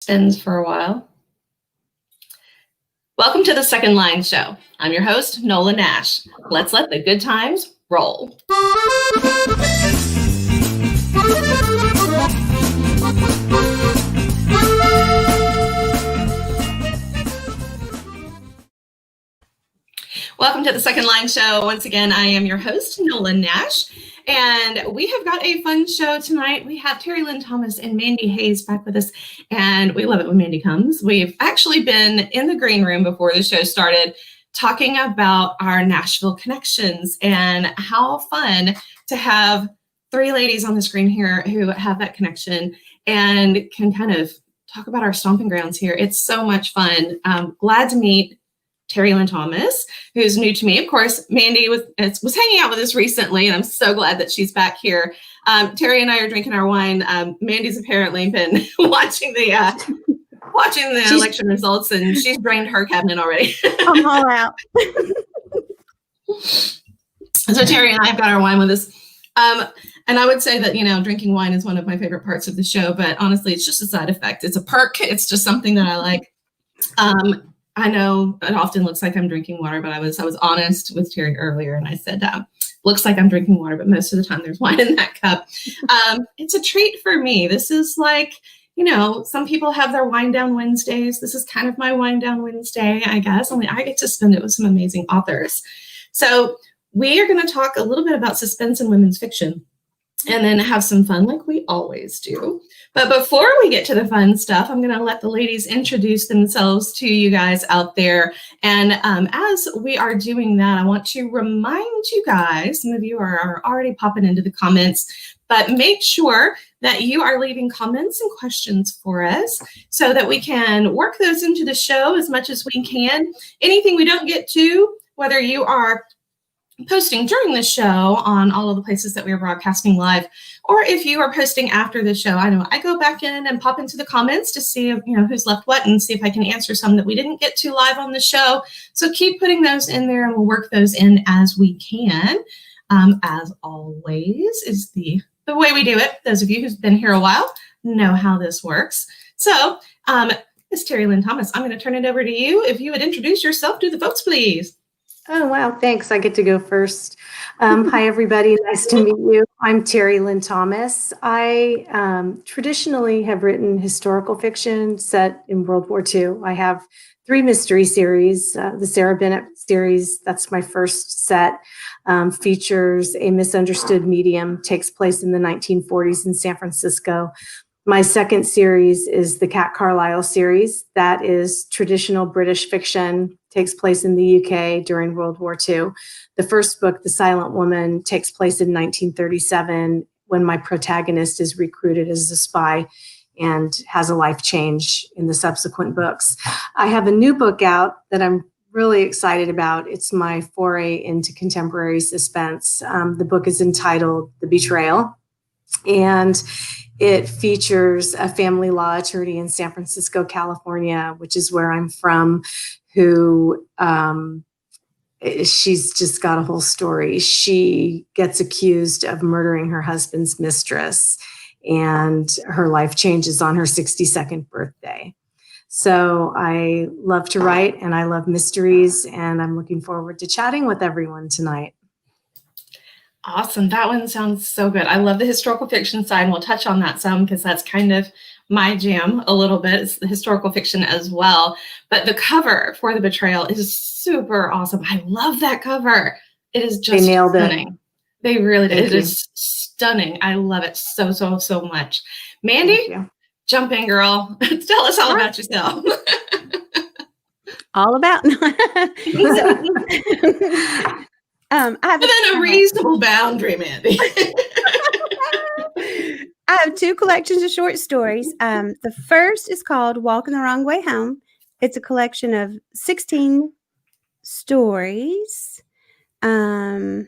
Spins for a while. Welcome to the Second Line Show. I'm your host, Nola Nash. Let's let the good times roll. Welcome to the Second Line Show. Once again, I am your host, Nola Nash, and we have got a fun show tonight. We have Terry Lynn Thomas and Mandy Haynes back with us, and we love it when Mandy comes. We've actually been in the green room before the show started talking about our Nashville connections and how fun to have three ladies on the screen here who have that connection and can kind of talk about our stomping grounds here. It's so much fun. Glad to meet Terry Lynn Thomas, who's new to me. Of course, Mandy was hanging out with us recently, and I'm so glad that she's back here. Terry and I are drinking our wine. Mandy's apparently been watching the election results, and she's drained her cabinet already. I'm all out. So Terry and I have got our wine with us. And I would say that, drinking wine is one of my favorite parts of the show, but honestly, it's just a side effect. It's a perk. It's just something that I like. I know it often looks like I'm drinking water, but I was honest with Terry earlier, and I said, looks like I'm drinking water, but most of the time there's wine in that cup. It's a treat for me. This is like, some people have their wind down Wednesdays. This is kind of my wind down Wednesday, I guess. Only I get to spend it with some amazing authors. So we are going to talk a little bit about suspense in women's fiction and then have some fun like we always do. But before we get to the fun stuff, I'm going to let the ladies introduce themselves to you guys out there. And as we are doing that, I want to remind you guys, some of you are already popping into the comments, but make sure that you are leaving comments and questions for us so that we can work those into the show as much as we can. Anything we don't get to, whether you are posting during the show on all of the places that we are broadcasting live, or if you are posting after the show, I know I go back in and pop into the comments to see who's left what and see if I can answer some that we didn't get to live on the show. So keep putting those in there and we'll work those in as we can. As always is the way we do it. Those of you who've been here a while know how this works. So Ms. Terry Lynn Thomas, I'm going to turn it over to you. If you would introduce yourself to the folks, please. Oh, wow. Thanks. I get to go first. Hi, everybody. Nice to meet you. I'm Terry Lynn Thomas. I traditionally have written historical fiction set in World War II. I have 3 mystery series. The Sarah Bennett series, that's my first set, features a misunderstood medium, takes place in the 1940s in San Francisco. My second series is the Cat Carlyle series. That is traditional British fiction, takes place in the UK during World War II. The first book, The Silent Woman, takes place in 1937 when my protagonist is recruited as a spy and has a life change in the subsequent books. I have a new book out that I'm really excited about. It's my foray into contemporary suspense. The book is entitled The Betrayal, and it features a family law attorney in San Francisco, California, which is where I'm from, who she's just got a whole story. She gets accused of murdering her husband's mistress, and her life changes on her 62nd birthday. So I love to write and I love mysteries, and I'm looking forward to chatting with everyone tonight. Awesome. That one sounds so good. I love the historical fiction side, and we'll touch on that some because that's kind of my jam a little bit. It's the historical fiction as well. But the cover for The Betrayal is super awesome. I love that cover. It is just they nailed stunning. It. They really did. It is stunning. I love it so, so, so much. Mandy, jump in, girl. Tell us all about yourself. All about. I have within a reasonable boundary, Mandy. I have 2 collections of short stories. The first is called Walking the Wrong Way Home. It's a collection of 16 stories. I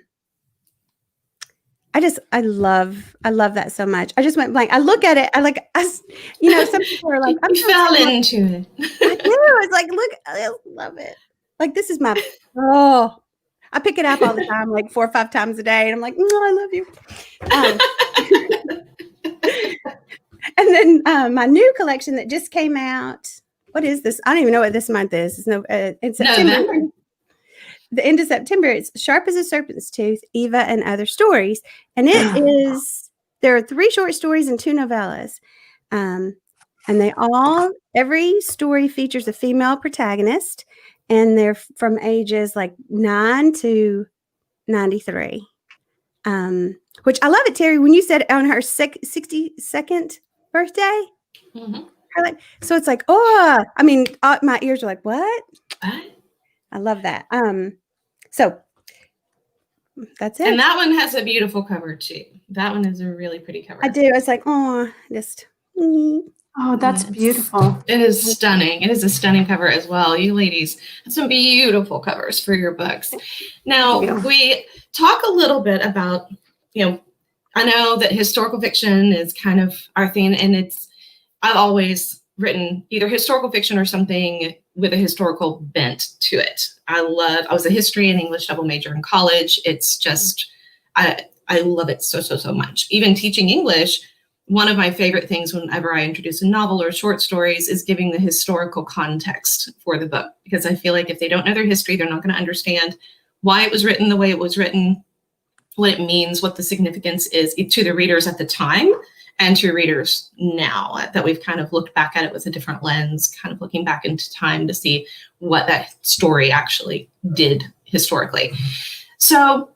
love that so much. I just went blank. I look at it. Some people are like, you fell into it. I do. It's like, look, I love it. Like, this is my, I pick it up all the time, like 4 or 5 times a day. And I'm like, I love you. And then my new collection that just came out. What is this? I don't even know what this month is. It's September. November. The end of September. It's Sharp as a Serpent's Tooth, Eva and Other Stories. And there are 3 short stories and 2 novellas. And every story features a female protagonist, and they're from ages like 9 to 93. Which I love it, Terry, when you said on her 62nd birthday. Mm-hmm. So it's like, oh, I mean, my ears are like, what? What? I love that. So that's it. And that one has a beautiful cover too. That one is a really pretty cover. I do. It's like, oh, just. Oh, that's beautiful. It is stunning. It is a stunning cover as well. You ladies have some beautiful covers for your books. Now, we talk a little bit about, I know that historical fiction is kind of our thing, and I've always written either historical fiction or something with a historical bent to it. I was a history and English double major in college. It's just, I love it so, so, so much. Even teaching English, one of my favorite things whenever I introduce a novel or short stories is giving the historical context for the book, because I feel like if they don't know their history, they're not going to understand why it was written the way it was written, what it means, what the significance is to the readers at the time and to readers now, that we've kind of looked back at it with a different lens, kind of looking back into time to see what that story actually did historically. So,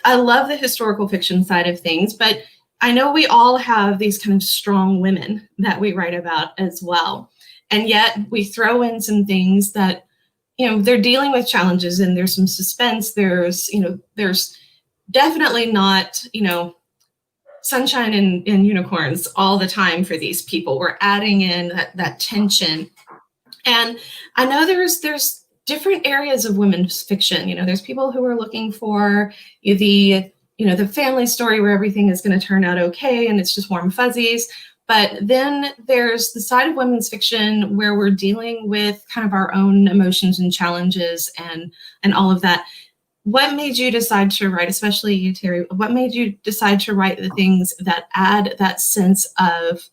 I love the historical fiction side of things, but I know we all have these kind of strong women that we write about as well. And yet we throw in some things that, they're dealing with challenges, and there's some suspense. There's definitely not, sunshine and unicorns all the time for these people. We're adding in that tension. And I know there's different areas of women's fiction. There's people who are looking for the family story where everything is going to turn out okay and it's just warm fuzzies. But then there's the side of women's fiction where we're dealing with kind of our own emotions and challenges and all of that. What made you decide to write, especially you, Terry, what made you decide to write the things that add that sense of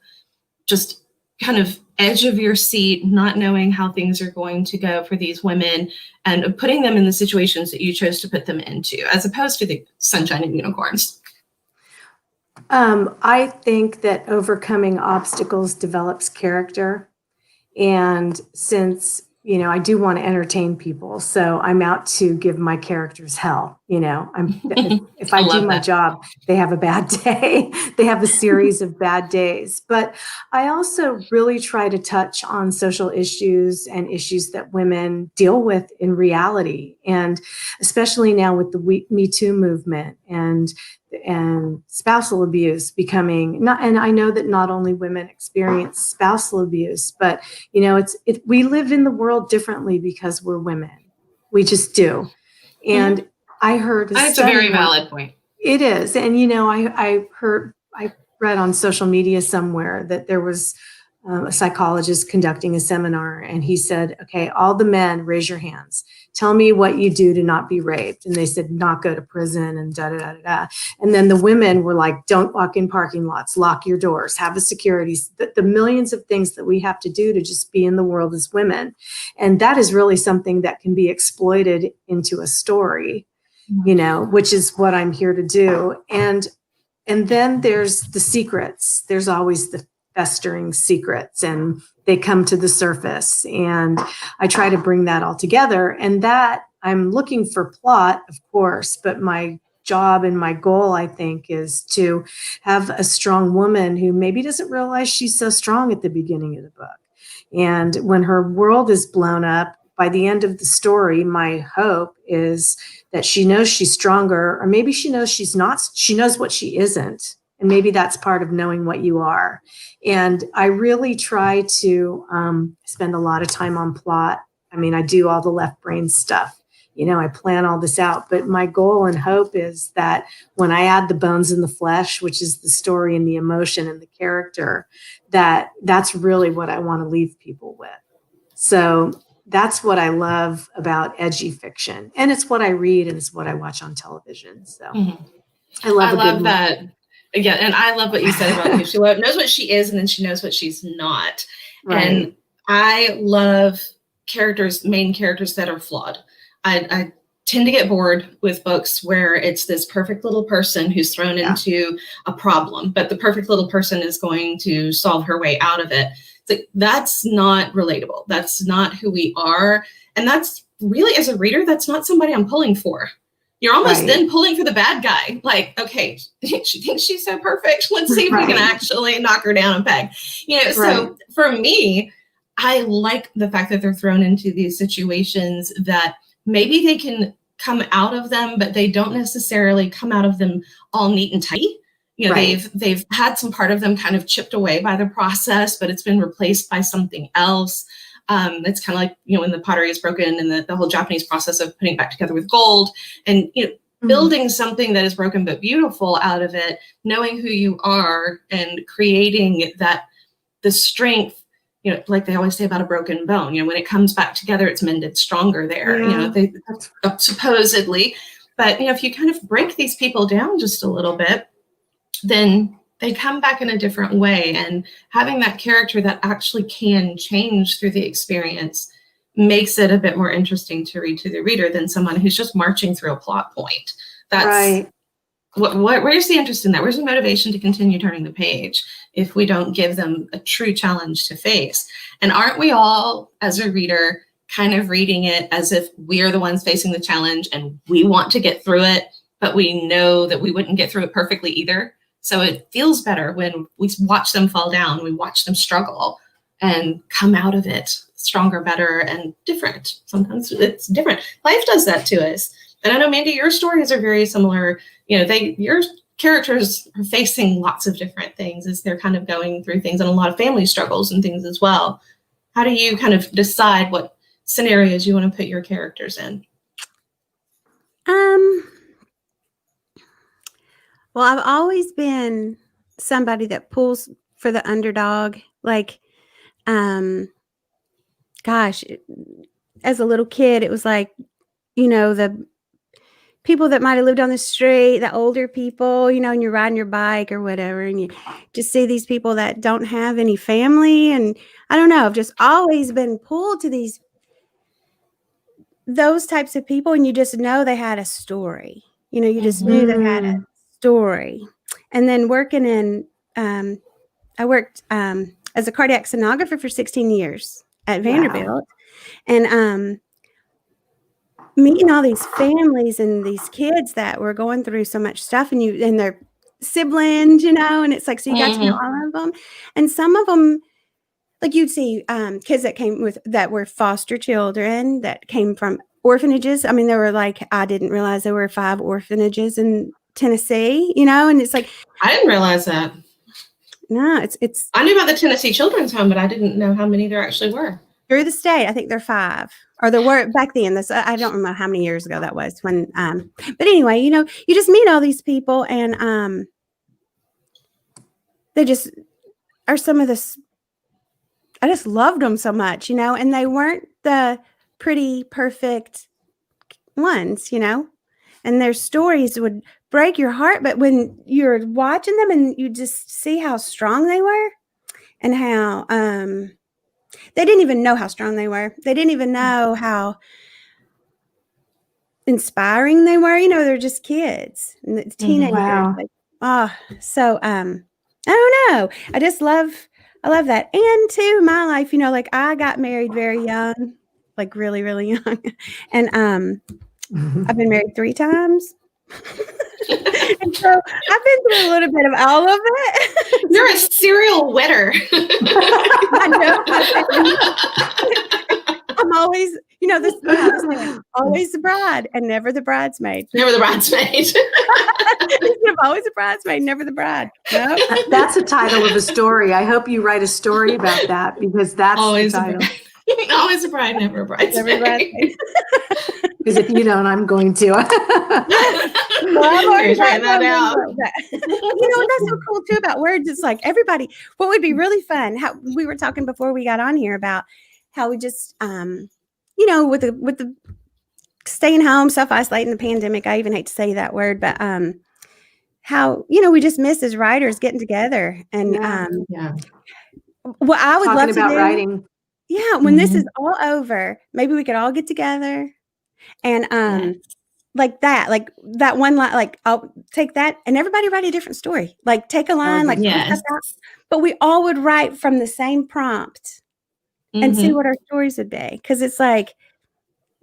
just kind of edge of your seat, not knowing how things are going to go for these women, and putting them in the situations that you chose to put them into, as opposed to the sunshine and unicorns? I think that overcoming obstacles develops character. And since, I do want to entertain people, so I'm out to give my characters hell. If I do my job, they have a bad day. They have a series of bad days. But I also really try to touch on social issues and issues that women deal with in reality. And especially now with the Me Too movement and spousal abuse becoming and I know that not only women experience spousal abuse, but we live in the world differently because we're women. We just do. And I heard that's a very valid point. It is. And I read on social media somewhere that there was a psychologist conducting a seminar, and he said, okay, all the men, raise your hands. Tell me what you do to not be raped. And they said, not go to prison and da-da-da-da-da. And then the women were like, don't walk in parking lots, lock your doors, have a security, the millions of things that we have to do to just be in the world as women. And that is really something that can be exploited into a story, which is what I'm here to do. And then there's the secrets. There's always the festering secrets, and they come to the surface, and I try to bring that all together. And that I'm looking for plot, of course, but my job and my goal, I think, is to have a strong woman who maybe doesn't realize she's so strong at the beginning of the book. And when her world is blown up, by the end of the story, my hope is that she knows she's stronger, or maybe she knows she's not, she knows what she isn't. And maybe that's part of knowing what you are. And I really try to spend a lot of time on plot. I mean, I do all the left brain stuff. I plan all this out. But my goal and hope is that when I add the bones and the flesh, which is the story and the emotion and the character, that's really what I want to leave people with. So that's what I love about edgy fiction. And it's what I read, and it's what I watch on television. So I love that. Yeah, and I love what you said about who she knows what she is, and then she knows what she's not. Right. And I love main characters that are flawed. I tend to get bored with books where it's this perfect little person who's thrown into a problem, but the perfect little person is going to solve her way out of it. It's like, that's not relatable. That's not who we are. And that's really, as a reader, that's not somebody I'm pulling for. You're almost then pulling for the bad guy. Like, okay, she thinks she's so perfect. Let's see if we can actually knock her down a peg. So for me, I like the fact that they're thrown into these situations that maybe they can come out of them, but they don't necessarily come out of them all neat and tidy. They've had some part of them kind of chipped away by the process, but it's been replaced by something else. It's kind of like, when the pottery is broken and the whole Japanese process of putting it back together with gold and, building something that is broken but beautiful out of it, knowing who you are and creating the strength, like they always say about a broken bone, when it comes back together, it's mended stronger there, they supposedly. But, if you kind of break these people down just a little bit, then they come back in a different way, and having that character that actually can change through the experience makes it a bit more interesting to read to the reader than someone who's just marching through a plot point. That's where's the interest in that? Where's the motivation to continue turning the page if we don't give them a true challenge to face? And aren't we all, as a reader, kind of reading it as if we're the ones facing the challenge and we want to get through it, but we know that we wouldn't get through it perfectly either? So it feels better when we watch them fall down, we watch them struggle and come out of it stronger, better, and different. Sometimes it's different. Life does that to us. And I know, Mandy, your stories are very similar. Your characters are facing lots of different things as they're kind of going through things, and a lot of family struggles and things as well. How do you kind of decide what scenarios you want to put your characters in? Well, I've always been somebody that pulls for the underdog. Like, gosh, as a little kid, it was like, the people that might have lived on the street, the older people, and you're riding your bike or whatever, and you just see these people that don't have any family. And I don't know, I've just always been pulled to those types of people, and you just know they had a story. You just knew they had a story. And then working in, I worked as a cardiac sonographer for 16 years at Vanderbilt. And meeting all these families and these kids that were going through so much stuff, and their siblings, and it's like, so you got to know all of them. And some of them, like you'd see kids that were foster children that came from orphanages. I mean, there were I didn't realize there were 5 orphanages in Tennessee, and it's like, I didn't realize that. No, it's. I knew about the Tennessee Children's Home, but I didn't know how many there actually were. Through the state, I think there are 5, or there were back then. I don't remember how many years ago that was when. But anyway, you just meet all these people, and they just are some of this. I just loved them so much, and they weren't the pretty, perfect ones, and their stories would break your heart. But when you're watching them and you just see how strong they were, and how they didn't even know how strong they were. They didn't even know how inspiring they were. They're just kids, and teenagers. Wow. So I don't know. I love that. And too, my life, I got married very young, like really, really young. And I've been married 3 times. And so I've been through a little bit of all of it. You're a serial wetter. I know. I'm always, always the bride and never the bridesmaid. Never the bridesmaid. I'm always a bridesmaid, never the bride. No? That's a title of a story. I hope you write a story about that, because that's always the title. Always a bride, never a bridesmaid. Because if you don't, I'm going to. Well, I'm already trying that out. That's so cool too about words. It's like everybody. What would be really fun? How we were talking before we got on here about how we just, with the staying home, self-isolating, the pandemic. I even hate to say that word, but how, we just miss as writers getting together. And Yeah. what I would Talking love to about do, writing. yeah, when this is all over, maybe we could all get together and Yes. like that one line, like I'll take that and everybody write a different story. Like take a line, like pull Yes. stuff out, but we all would write from the same prompt and see what our stories would be. Because it's like,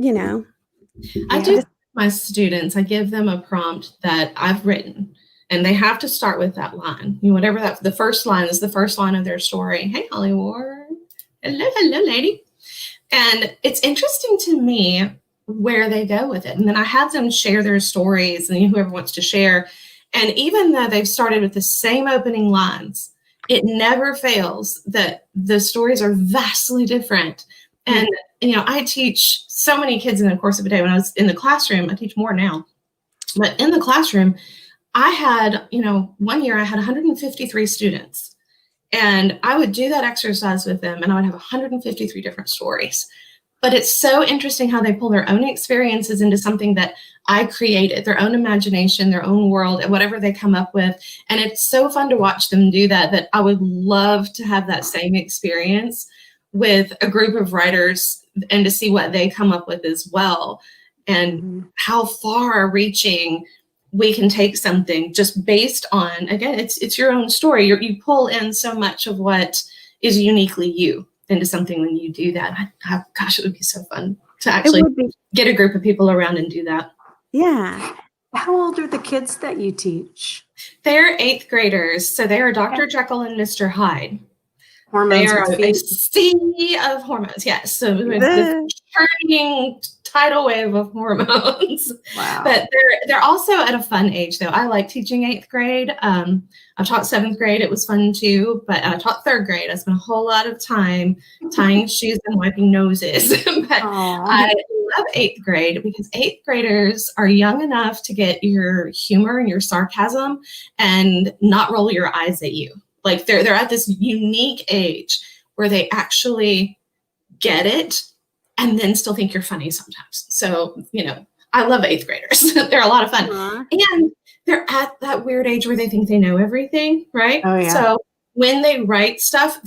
I do my students, I give them a prompt that I've written, and they have to start with that line. Whatever the first line is, the first line of their story. Hey, Hollywood. Hello, lady. And it's interesting to me where they go with it. And then I have them share their stories, and whoever wants to share. And even though they've started with the same opening lines, it never fails that the stories are vastly different. And, I teach so many kids in the course of a day. When I was in the classroom, I teach more now, but in the classroom, I had, one year I had 153 students, and I would do that exercise with them, and I would have 153 different stories. But it's so interesting how they pull their own experiences into something that I created, their own imagination, their own world, and whatever they come up with. And it's so fun to watch them do that I would love to have that same experience with a group of writers and to see what they come up with as well. And how far reaching we can take something just based on, again, it's your own story. You pull in so much of what is uniquely you into something when you do that. Gosh, it would be so fun to actually get a group of people around and do that. Yeah. How old are the kids that you teach? They're 8th graders. So they are Dr. Jekyll and Mr. Hyde. Hormones. They are a sea of hormones. Yes. So the turning tidal wave of hormones. Wow. But they're also at a fun age, though. I like teaching 8th grade. I taught 7th grade. It was fun too. But I taught 3rd grade. I spent a whole lot of time tying shoes and wiping noses. But I love 8th grade because 8th graders are young enough to get your humor and your sarcasm and not roll your eyes at you. Like they're at this unique age where they actually get it and then still think you're funny sometimes. So, I love 8th graders. They're a lot of fun. And they're at that weird age where they think they know everything, right? Oh, yeah. So when they write stuff,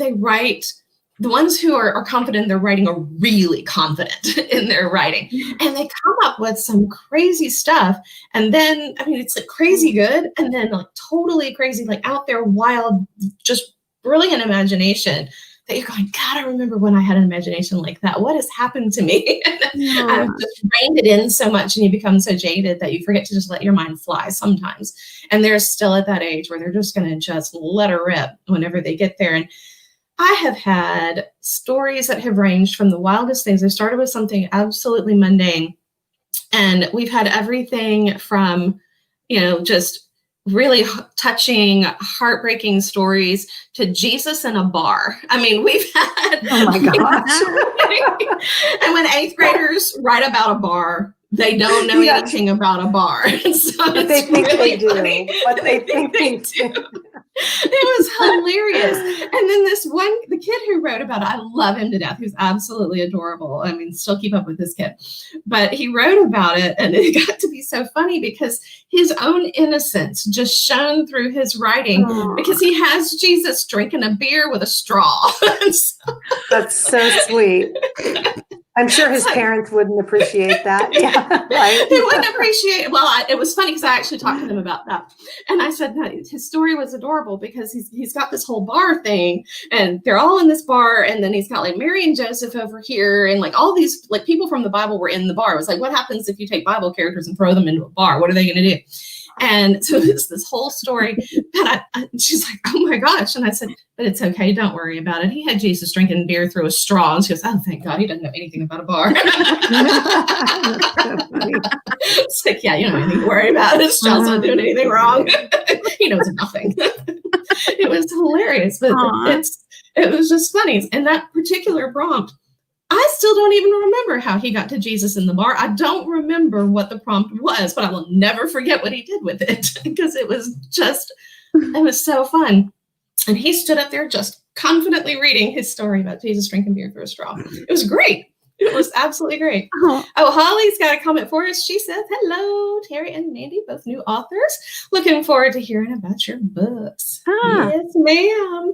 the ones who are confident in their writing are really confident in their writing. And they come up with some crazy stuff. And then, it's like crazy good. And then like totally crazy, like out there, wild, just brilliant imagination that you're going, God, I remember when I had an imagination like that. What has happened to me? I've just reined it in so much, and you become so jaded that you forget to just let your mind fly sometimes. And they're still at that age where they're just going to just let her rip whenever they get there. And I have had stories that have ranged from the wildest things. I started with something absolutely mundane, and we've had everything from, just really touching, heartbreaking stories to Jesus in a bar. We've had. Oh my gosh. And when 8th graders write about a bar, they don't know anything about a bar. So they think really they do. funny. What they think they do. It was hilarious. And then the kid who wrote about it, I love him to death. He's absolutely adorable. Still keep up with this kid. But he wrote about it, and it got to be so funny because his own innocence just shone through his writing because he has Jesus drinking a beer with a straw. That's so sweet. I'm sure his parents wouldn't appreciate that. Yeah, right. They wouldn't appreciate it. Well, it was funny because I actually talked to them about that. And I said, no, his story was adorable because he's got this whole bar thing, and they're all in this bar. And then he's got like Mary and Joseph over here. And like all these like people from the Bible were in the bar. It was like, what happens if you take Bible characters and throw them into a bar? What are they going to do? And so it's this whole story. And she's like, oh my gosh. And I said, but it's okay. Don't worry about it. He had Jesus drinking beer through a straw. And she goes, oh, thank God. He doesn't know anything about a bar. It's like, yeah, you don't have anything to worry about. His child's not doing anything wrong. He knows nothing. It was hilarious, but it was just funny. And that particular prompt, I still don't even remember how he got to Jesus in the bar. I don't remember what the prompt was, but I will never forget what he did with it because it was so fun. And he stood up there just confidently reading his story about Jesus drinking beer through a straw. It was great. It was absolutely great. Oh, Oh, Holly's got a comment for us. She says, hello, Terry and Mandy, both new authors. Looking forward to hearing about your books. ah, Yes, ma'am.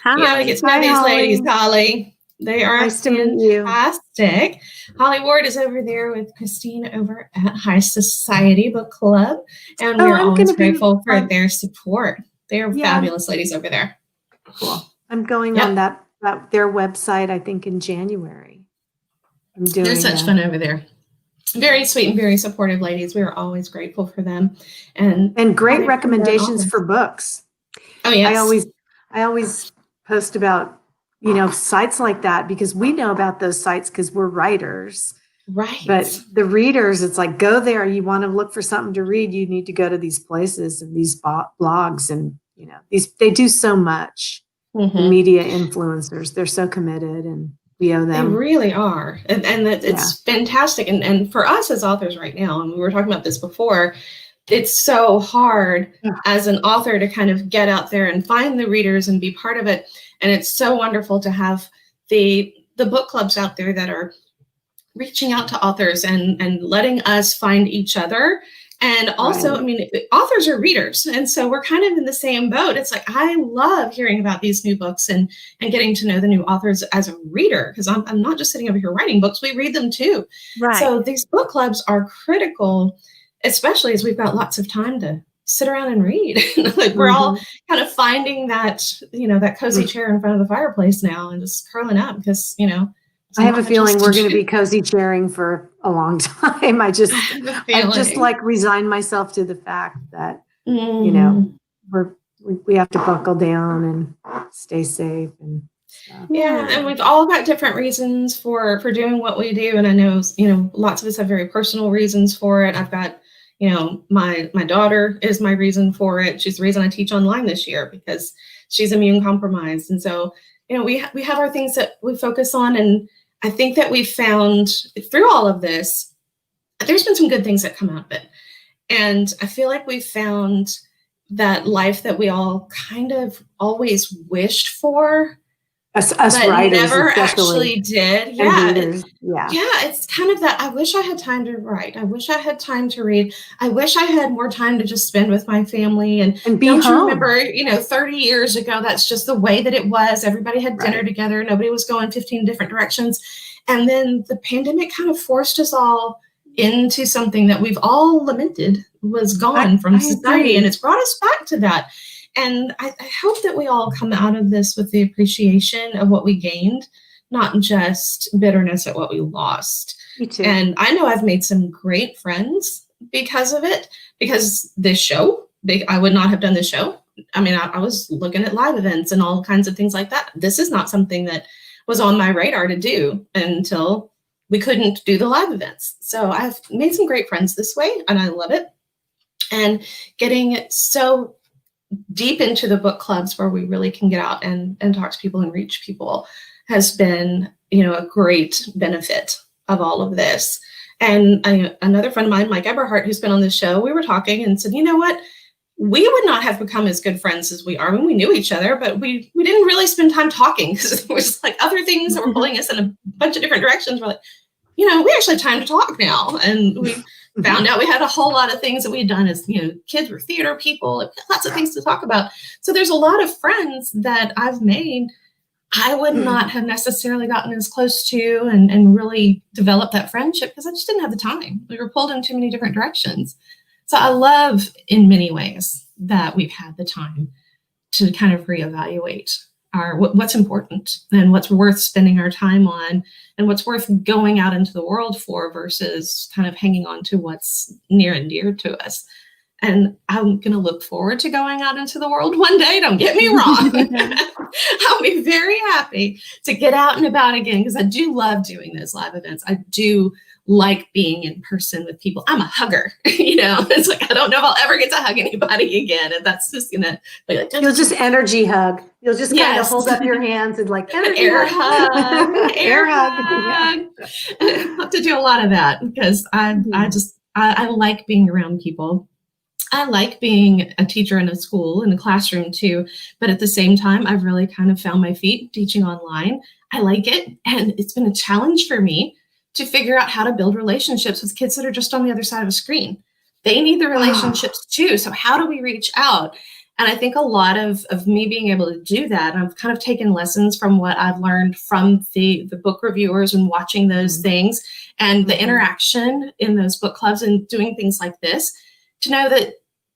hi. You gotta get to know Hi, these Holly. ladies, Holly. They are Nice to meet you. fantastic. Holly Ward is over there with Christine over at High Society Book Club, and Oh, we're I'm always gonna be grateful for on- their support. They are Yeah. fabulous ladies over there. Cool. I'm going Yep. on that their website, I think, in January. I'm doing They're such fun over there. Very sweet and very supportive ladies. We are always grateful for them. And great they recommendations promote for books. Oh, yes. I always post about, sites like that because we know about those sites because we're writers. Right. But the readers, it's like, go there. You want to look for something to read. You need to go to these places and these blogs. And, they do so much. The media influencers, they're so committed and we owe They them. really are. And it's fantastic. And for us as authors right now, and we were talking about this before, it's so hard as an author to kind of get out there and find the readers and be part of it. And it's so wonderful to have the book clubs out there that are reaching out to authors and letting us find each other. And also, Right. I mean, authors are readers. And so we're kind of in the same boat. It's like, I love hearing about these new books and getting to know the new authors as a reader, because I'm not just sitting over here writing books, we read them too. Right. So these book clubs are critical, especially as we've got lots of time to sit around and read. Like we're all kind of finding that, that cozy chair in front of the fireplace now and just curling up because, I have a feeling we're going to be cozy chairing for a long time. I just like resigned myself to the fact that, we have to buckle down and stay safe and stuff. Yeah. And we've all got different reasons for doing what we do. And I know, lots of us have very personal reasons for it. I've got, my daughter is my reason for it. She's the reason I teach online this year because she's immune compromised. And so, we have our things that we focus on. And I think that we've found through all of this, there's been some good things that come out of it. And I feel like we've found that life that we all kind of always wished for. Us but writers never especially. actually did. Yeah. It's kind of that. I wish I had time to write. I wish I had time to read. I wish I had more time to just spend with my family and be don't home. You remember, 30 years ago, that's just the way that it was. Everybody had dinner together. Nobody was going 15 different directions. And then the pandemic kind of forced us all into something that we've all lamented was gone from society. And it's brought us back to that. And I hope that we all come out of this with the appreciation of what we gained, not just bitterness at what we lost. Me too. And I know I've made some great friends because of it, because this show, I would not have done this show. I mean, I was looking at live events and all kinds of things like that. This is not something that was on my radar to do until we couldn't do the live events. So I've made some great friends this way, and I love it. And getting so deep into the book clubs where we really can get out and talk to people and reach people has been, a great benefit of all of this. And another friend of mine, Mike Eberhardt, who's been on the show, we were talking and said, you know what? We would not have become as good friends as we are when we knew each other, but we didn't really spend time talking because it was like other things that were pulling us in a bunch of different directions. We're like, we actually have time to talk now. And we found out we had a whole lot of things that we had done as, kids were theater people, lots of things to talk about. So there's a lot of friends that I've made I would not have necessarily gotten as close to and really developed that friendship because I just didn't have the time. We were pulled in too many different directions. So I love in many ways that we've had the time to kind of reevaluate what's important and what's worth spending our time on and what's worth going out into the world for versus kind of hanging on to what's near and dear to us. And I'm going to look forward to going out into the world one day. Don't get me wrong. I'll be very happy to get out and about again because I do love doing those live events. I do like being in person with people. I'm a hugger, It's like I don't know if I'll ever get to hug anybody again, and that's just gonna be like you'll just energy hug. You'll just kind of hold up your hands and like air hug. Yeah. I have to do a lot of that because I like being around people. I like being a teacher in a school, in a classroom too, but at the same time, I've really kind of found my feet teaching online. I like it, and it's been a challenge for me to figure out how to build relationships with kids that are just on the other side of a screen. They need the relationships too. So how do we reach out? And I think a lot of me being able to do that, and I've kind of taken lessons from what I've learned from the book reviewers and watching those things and the interaction in those book clubs and doing things like this, to know that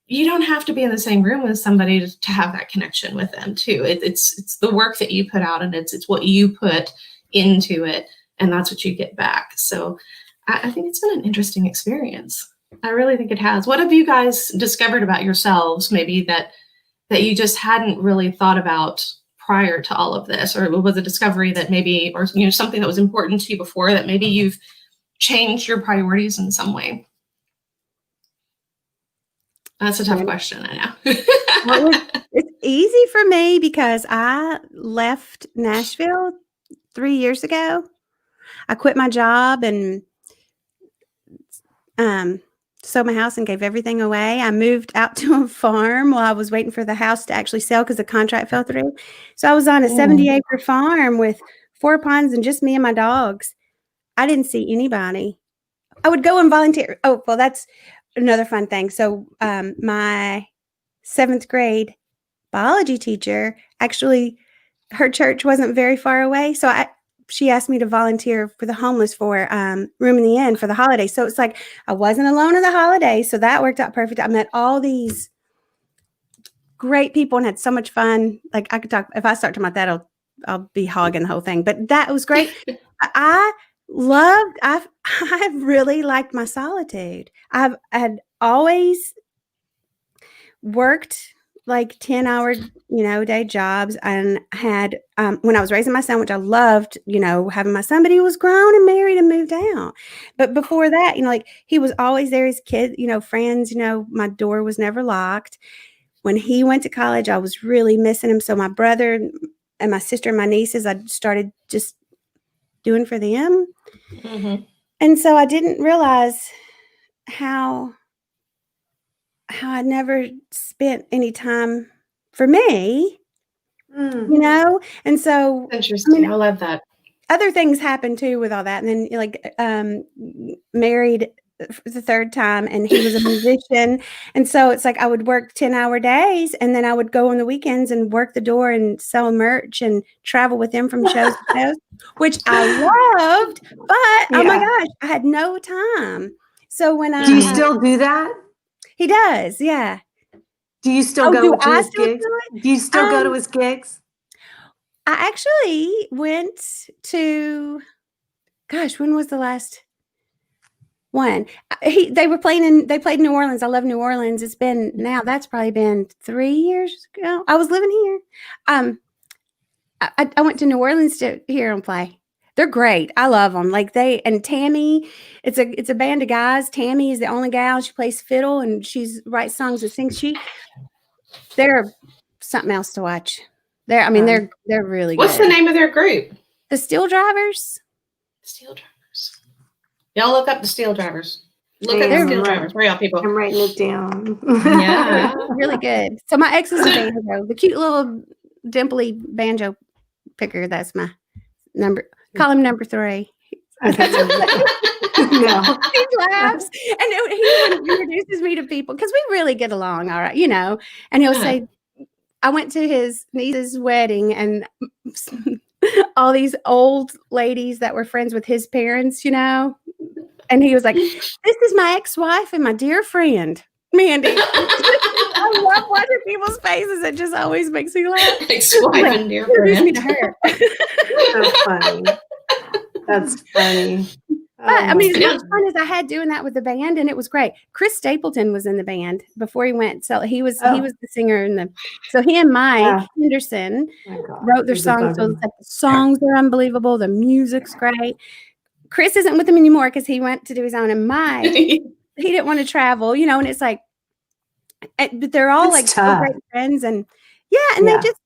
you don't have to be in the same room with somebody to have that connection with them too. It's the work that you put out, and it's what you put into it, and that's what you get back. So I think it's been an interesting experience. I really think it has. What have you guys discovered about yourselves, maybe that you just hadn't really thought about prior to all of this? Or was a discovery that maybe, or something that was important to you before that maybe you've changed your priorities in some way? That's a tough question, I know. Well, it's easy for me because I left Nashville 3 years ago. I quit my job and sold my house and gave everything away. I moved out to a farm while I was waiting for the house to actually sell because the contract fell through. So I was on a 70-acre farm with 4 ponds and just me and my dogs. I didn't see anybody. I would go and volunteer. Oh, well, that's another fun thing. So my 7th grade biology teacher, actually, her church wasn't very far away. So she asked me to volunteer for the homeless for Room in the Inn for the holidays. So it's like I wasn't alone in the holidays. So that worked out perfect. I met all these great people and had so much fun. Like I could talk, if I start talking about that, I'll be hogging the whole thing. But that was great. I really liked my solitude. I had always worked like 10-hour, day jobs, and had, when I was raising my son, which I loved, having my son, but he was grown and married and moved out. But before that, like he was always there as kids, friends, my door was never locked. When he went to college, I was really missing him. So my brother and my sister and my nieces, I started just doing for them. Mm-hmm. And so I didn't realize how I never spent any time for me, and so interesting. I love that. Other things happened too with all that. And then married the 3rd time, and he was a musician. And so it's like I would work 10-hour days, and then I would go on the weekends and work the door and sell merch and travel with him from shows to shows, which I loved, but oh my gosh, I had no time. So when do you still do that? He does, yeah. Do you still go to his gigs? Do you still go to his gigs? I actually went to, gosh, when was the last one? They played in New Orleans. I love New Orleans. It's been, now that's probably been 3 years ago. I was living here. I went to New Orleans to hear them play. They're great. I love them. And Tammy, it's a band of guys. Tammy is the only gal. She plays fiddle and she's writes songs and sings. They're something else to watch. They're really What's good. the name of their group? The Steel Drivers. Steel Drivers. Y'all look up the Steel Drivers. Look at the Steel Drivers. Where y'all people? I'm writing it down. Yeah, really good. So my ex is a banjo, the cute little dimply banjo picker. That's my number. Call him number 3. No. He laughs, and he introduces me to people because we really get along, all right, And he'll say, "I went to his niece's wedding, and all these old ladies that were friends with his parents, And he was like, 'This is my ex-wife and my dear friend, Mandy.'" I love watching people's faces. It just always makes me laugh. Ex-wife and dear friend. Me to her. So funny. That's funny. But as much fun as I had doing that with the band, and it was great. Chris Stapleton was in the band before he went. So he was the singer so he and Mike Henderson wrote their songs. So the songs are unbelievable. The music's great. Chris isn't with them anymore because he went to do his own, and Mike, he didn't want to travel, and it's like, but they're all so great friends, and they just,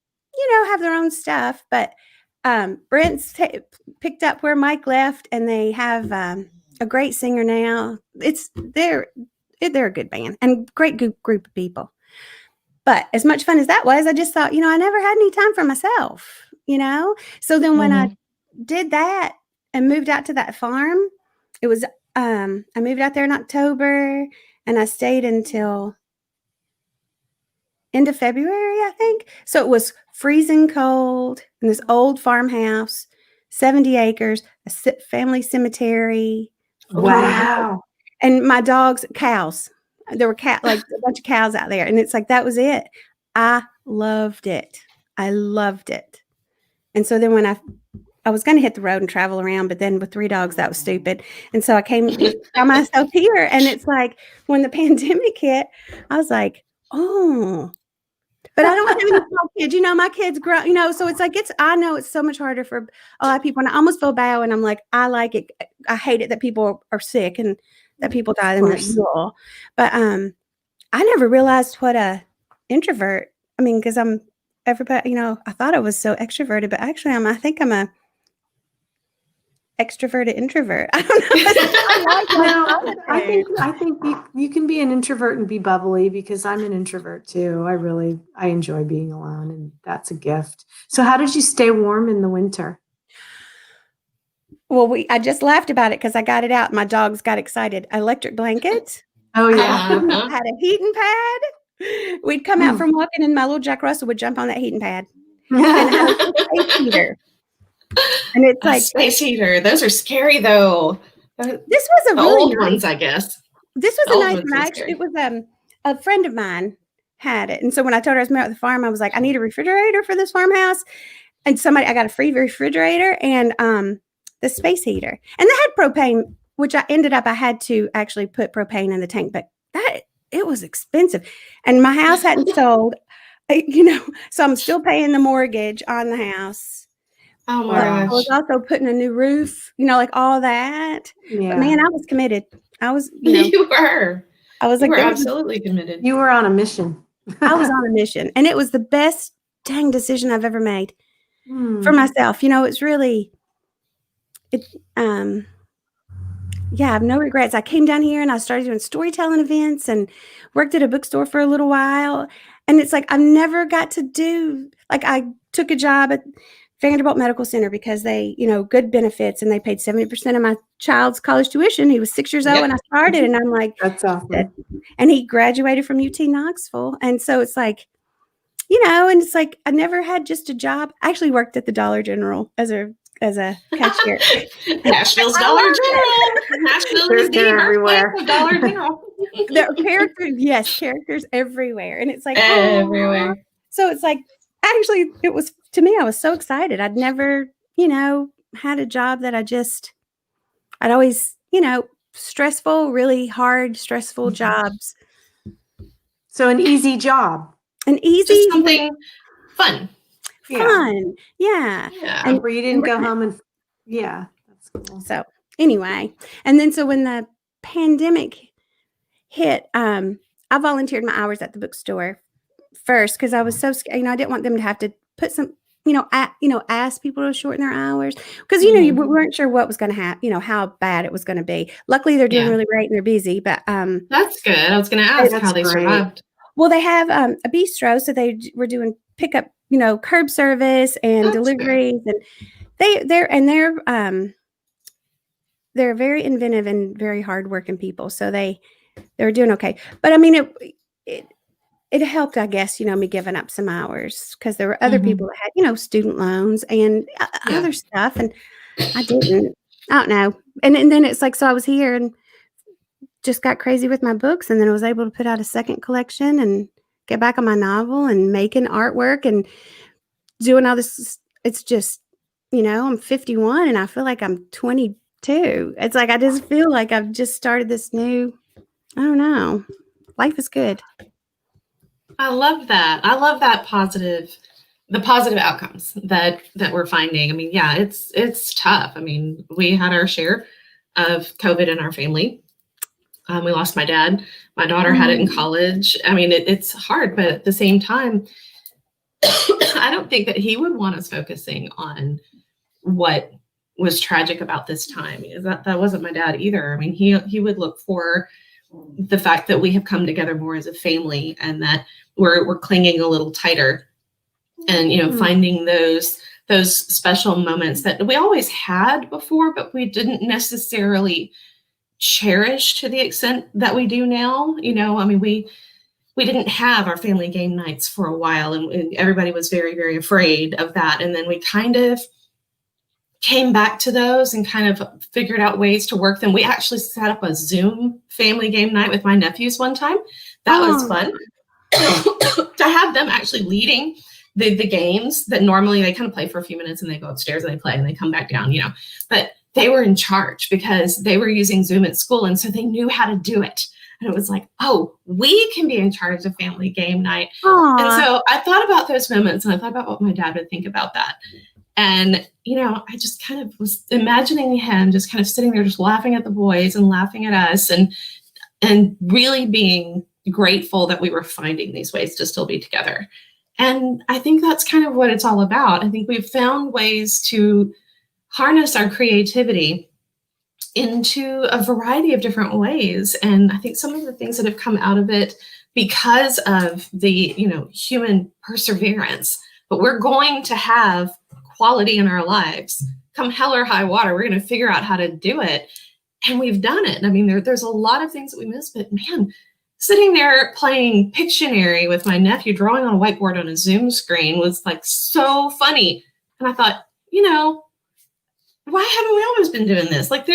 have their own stuff. But Brent's picked up where Mike left, and they have a great singer now. They're a good band and great group of people. But as much fun as that was, I just thought, I never had any time for myself, So then when I did that and moved out to that farm, it was, I moved out there in October and I stayed until end of February, I think. So it was freezing cold in this old farmhouse, 70 acres, a family cemetery. Wow. And my dogs, cows. There were like a bunch of cows out there. And it's like, that was it. I loved it. I loved it. And so then when I was going to hit the road and travel around, but then with 3 dogs, that was stupid. And so I found myself here. And it's like, when the pandemic hit, I was like, oh, but I don't have any small kids. You know, my kids grow, you know, so it's like, I know it's so much harder for a lot of people. And I almost feel bad when I'm like, I like it. I hate it that people are sick and that people die. And but I never realized what a introvert, I mean, because everybody, you know, I thought I was so extroverted, but actually I think I'm a extroverted introvert. I don't know. I think you can be an introvert and be bubbly, because I'm an introvert too. I enjoy being alone, and that's a gift. So how did you stay warm in the winter? Well, I just laughed about it because I got it out. My dogs got excited. Electric blankets. Oh yeah. I had a heating pad. We'd come out from walking and my little Jack Russell would jump on that heating pad. And I had a space heater. And it's like space heater. Those are scary though. This was a really old nice ones, I guess. This was a nice one. Actually, it was a friend of mine had it. And so when I told her I was moving out the farm, I was like, I need a refrigerator for this farmhouse. And I got a free refrigerator and the space heater. And they had propane, which I had to actually put propane in the tank, but it was expensive. And my house hadn't sold, you know, so I'm still paying the mortgage on the house. Oh my gosh. I was also putting a new roof, you know, like all that. Yeah. But man, I was committed. I was, you know. You were. I was you like, were absolutely committed. You were on a mission. I was on a mission. And it was the best dang decision I've ever made for myself. You know, it's really, I have no regrets. I came down here and I started doing storytelling events and worked at a bookstore for a little while. And it's like, I've never got to do, like I took a job at Vanderbilt Medical Center because they, you know, good benefits, and they paid 70% of my child's college tuition. He was 6 years old when I started, and I'm like, that's awesome. And he graduated from UT Knoxville. And so it's like, you know, and it's like, I never had just a job. I actually worked at the Dollar General as a cashier. Nashville's Dollar General. Nashville is they're everywhere. Dollar General. There are characters everywhere. And it's like, everywhere. So it's like, actually, it was, to me, I was so excited. I'd never, you know, had a job that I'd always, you know, stressful, really hard, stressful jobs. So an easy job. Just something fun. Fun. Yeah. And where you didn't go home and, that's cool. So anyway, and then so when the pandemic hit, I volunteered my hours at the bookstore first because I was so scared. You know, I didn't want them to have to put some, ask people to shorten their hours because, you know, we weren't sure what was going to happen, you know, how bad it was going to be. Luckily, they're doing really great and they're busy, but that's good. I was going to ask how they survived. Well, they have a bistro, so they were doing pickup, you know, curb service and deliveries, and they're very inventive and very hardworking people. So they were doing okay. But I mean, it helped, I guess, you know, me giving up some hours because there were other people that had, you know, student loans and other stuff, and I didn't. I don't know. And then it's like, so I was here and just got crazy with my books, and then I was able to put out a second collection and get back on my novel and making artwork and doing all this. It's just, you know, I'm 51 and I feel like I'm 22. It's like I just feel like I've just started this new, I don't know. Life is good. I love that. I love that the positive outcomes that we're finding. I mean, yeah, it's tough. I mean, we had our share of COVID in our family. We lost my dad. My daughter had it in college. I mean, it's hard, but at the same time, I don't think that he would want us focusing on what was tragic about this time. That wasn't my dad either. I mean, he would look for the fact that we have come together more as a family and that we're clinging a little tighter and, you know, finding those those special moments that we always had before, but we didn't necessarily cherish to the extent that we do now. I mean, we didn't have our family game nights for a while, and everybody was very, very afraid of that. And then we kind of came back to those and kind of figured out ways to work them. We actually set up a Zoom family game night with my nephews one time. That was fun to have them actually leading the games that normally they kind of play for a few minutes and they go upstairs and they play and they come back down, but they were in charge because they were using Zoom at school. And so they knew how to do it. And it was like, oh, we can be in charge of family game night. Aww. And so I thought about those moments and I thought about what my dad would think about that. And, I just kind of was imagining him just kind of sitting there, just laughing at the boys and laughing at us and really being grateful that we were finding these ways to still be together. And I think that's kind of what it's all about. I think we've found ways to harness our creativity into a variety of different ways. And I think some of the things that have come out of it because of the, human perseverance, but we're going to have quality in our lives. Come hell or high water, we're going to figure out how to do it. And we've done it. I mean, there's a lot of things that we miss, but man, sitting there playing Pictionary with my nephew, drawing on a whiteboard on a Zoom screen was like so funny. And I thought, why haven't we always been doing this? Like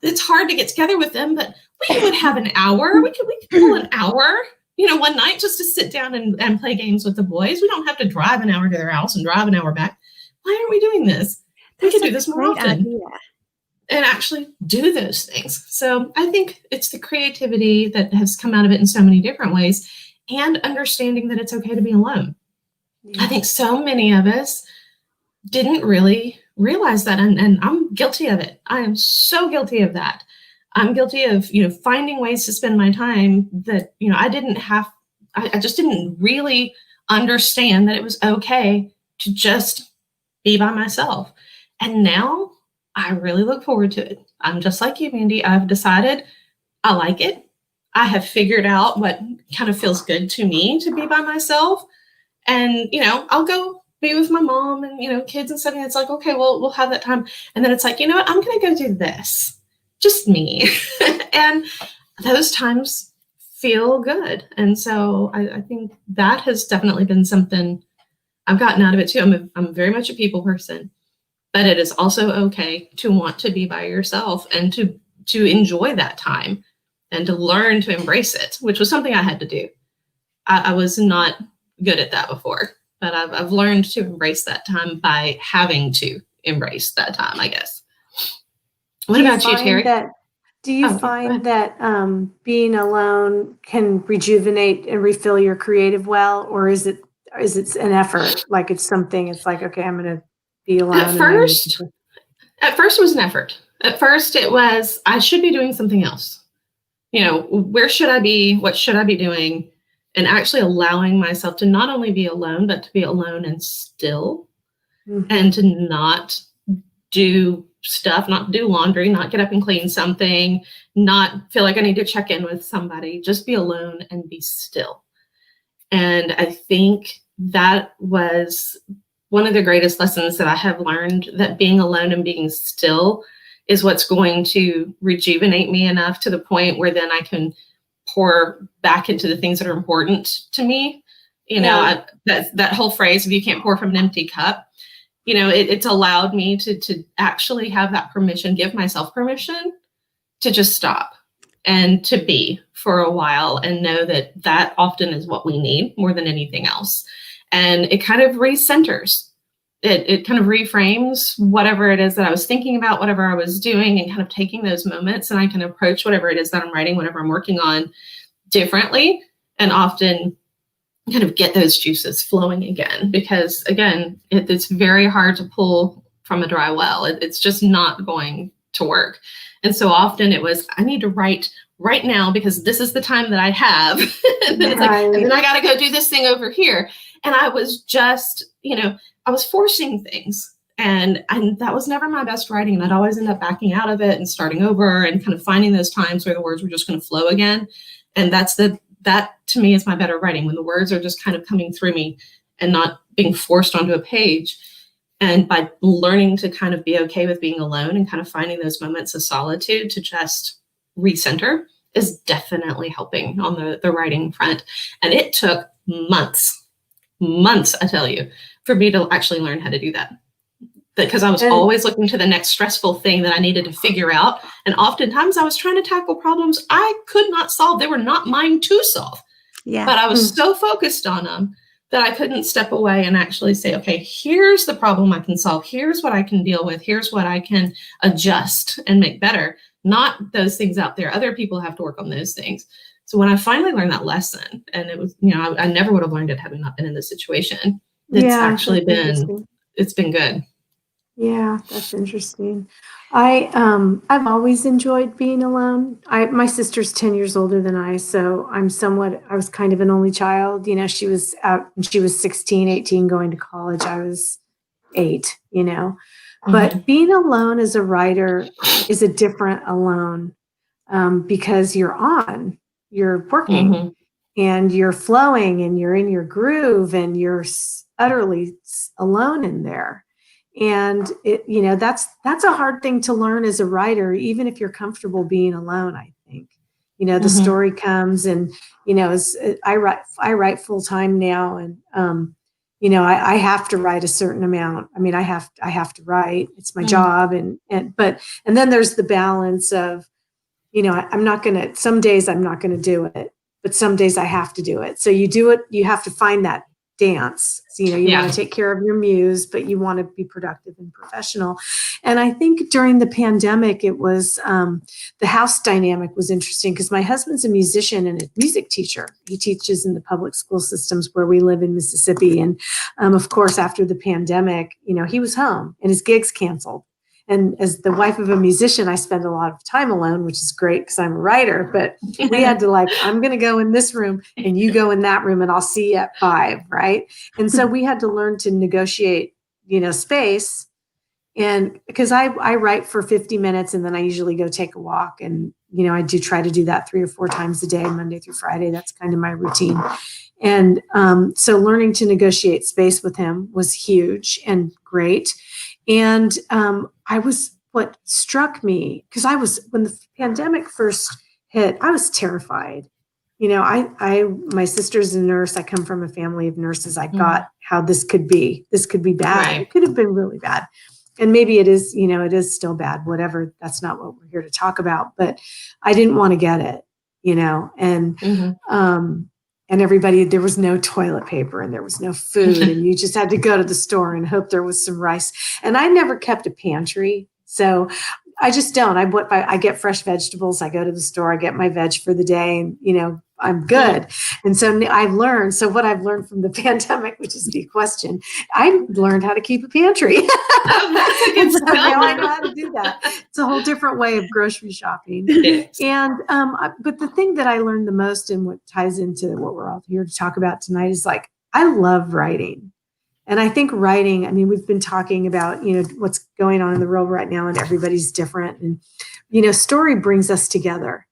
it's hard to get together with them, but we would have an hour. We could pull an hour, one night just to sit down and play games with the boys. We don't have to drive an hour to their house and drive an hour back. Why aren't we doing this? We could do this more often. Idea. And actually do those things. So I think it's the creativity that has come out of it in so many different ways and understanding that it's okay to be alone. Yeah. I think so many of us didn't really realize that. And I'm guilty of it. I am so guilty of that. I'm guilty of, finding ways to spend my time that, I just didn't really understand that it was okay to just be by myself. And now I really look forward to it. I'm just like you, Mandy. I've decided I like it. I have figured out what kind of feels good to me to be by myself. And, I'll go be with my mom and, kids and stuff. And it's like, okay, well, we'll have that time. And then it's like, I'm going to go do this. Just me. And those times feel good. And so I think that has definitely been something I've gotten out of it too. I'm very much a people person. But it is also okay to want to be by yourself and to enjoy that time and to learn to embrace it, which was something I had to do. I was not good at that before, but I've learned to embrace that time by having to embrace that time, I guess. What about you, Terry? Do you find that being alone can rejuvenate and refill your creative well, or is it an effort? Like it's like, okay, I'm going to be alone. At first it was an effort. At first it was, I should be doing something else. Where should I be? What should I be doing? And actually allowing myself to not only be alone, but to be alone and still, and to not do stuff, not do laundry, not get up and clean something, not feel like I need to check in with somebody, just be alone and be still. And I think that was one of the greatest lessons that I have learned, that being alone and being still is what's going to rejuvenate me enough to the point where then I can pour back into the things that are important to me. That whole phrase, if you can't pour from an empty cup, it's allowed me to actually have that permission, give myself permission to just stop and to be for a while and know that often is what we need more than anything else. And it kind of recenters. It kind of reframes whatever it is that I was thinking about, whatever I was doing, and kind of taking those moments, and I can approach whatever it is that I'm writing, whatever I'm working on differently, and often kind of get those juices flowing again. Because again, it's very hard to pull from a dry well. It's just not going to work. And so often it was, I need to write right now because this is the time that I have. And then and then I got to go do this thing over here. And I was just, I was forcing things, and that was never my best writing. And I'd always end up backing out of it and starting over and kind of finding those times where the words were just going to flow again. And that to me is my better writing, when the words are just kind of coming through me and not being forced onto a page. And by learning to kind of be okay with being alone and kind of finding those moments of solitude to just recenter is definitely helping on the writing front. And it took months, I tell you, for me to actually learn how to do that. Because I was always looking to the next stressful thing that I needed to figure out. And oftentimes I was trying to tackle problems I could not solve. They were not mine to solve. Yeah. But I was so focused on them that I couldn't step away and actually say, okay, here's the problem I can solve. Here's what I can deal with. Here's what I can adjust and make better. Not those things out there. Other people have to work on those things. So when I finally learned that lesson, and it was, I never would have learned it having not been in this situation. It's been good. Yeah, that's interesting. I've always enjoyed being alone. My sister's 10 years older than I, so I was kind of an only child. She was out when she was 16, 18 going to college. I was 8, But being alone as a writer is a different alone because you're working and you're flowing and you're in your groove and you're utterly alone in there. And that's a hard thing to learn as a writer, even if you're comfortable being alone. I think, the story comes and, I write full time now and, I have to write a certain amount. I mean, I have to write, it's my job. And then there's the balance of, some days I'm not going to do it, but some days I have to do it. So you do it, you have to find that dance. So, you want to take care of your muse, but you want to be productive and professional. And I think during the pandemic, it was the house dynamic was interesting because my husband's a musician and a music teacher. He teaches in the public school systems where we live in Mississippi. And of course, after the pandemic, he was home and his gigs canceled. And as the wife of a musician, I spend a lot of time alone, which is great because I'm a writer, but we had to I'm going to go in this room and you go in that room and I'll see you at 5. Right. And so we had to learn to negotiate, space. And because I write for 50 minutes and then I usually go take a walk and, I do try to do that 3 or 4 times a day, Monday through Friday. That's kind of my routine. And so learning to negotiate space with him was huge and great. And what struck me, because when the pandemic first hit, I was terrified. My sister's a nurse. I come from a family of nurses. I got how this could be. This could be bad. Right. It could have been really bad. And maybe it is, it is still bad, whatever. That's not what we're here to talk about. But I didn't want to get it, and everybody, there was no toilet paper and there was no food and you just had to go to the store and hope there was some rice. And I never kept a pantry. So I just don't. I get fresh vegetables. I go to the store, I get my veg for the day and, I'm good. And so I've learned. So what I've learned from the pandemic, which is the question, I learned how to keep a pantry. And so now I know how to do that. It's a whole different way of grocery shopping. And, but the thing that I learned the most and what ties into what we're all here to talk about tonight is I love writing. And I think writing, we've been talking about, what's going on in the world right now and everybody's different. And, story brings us together.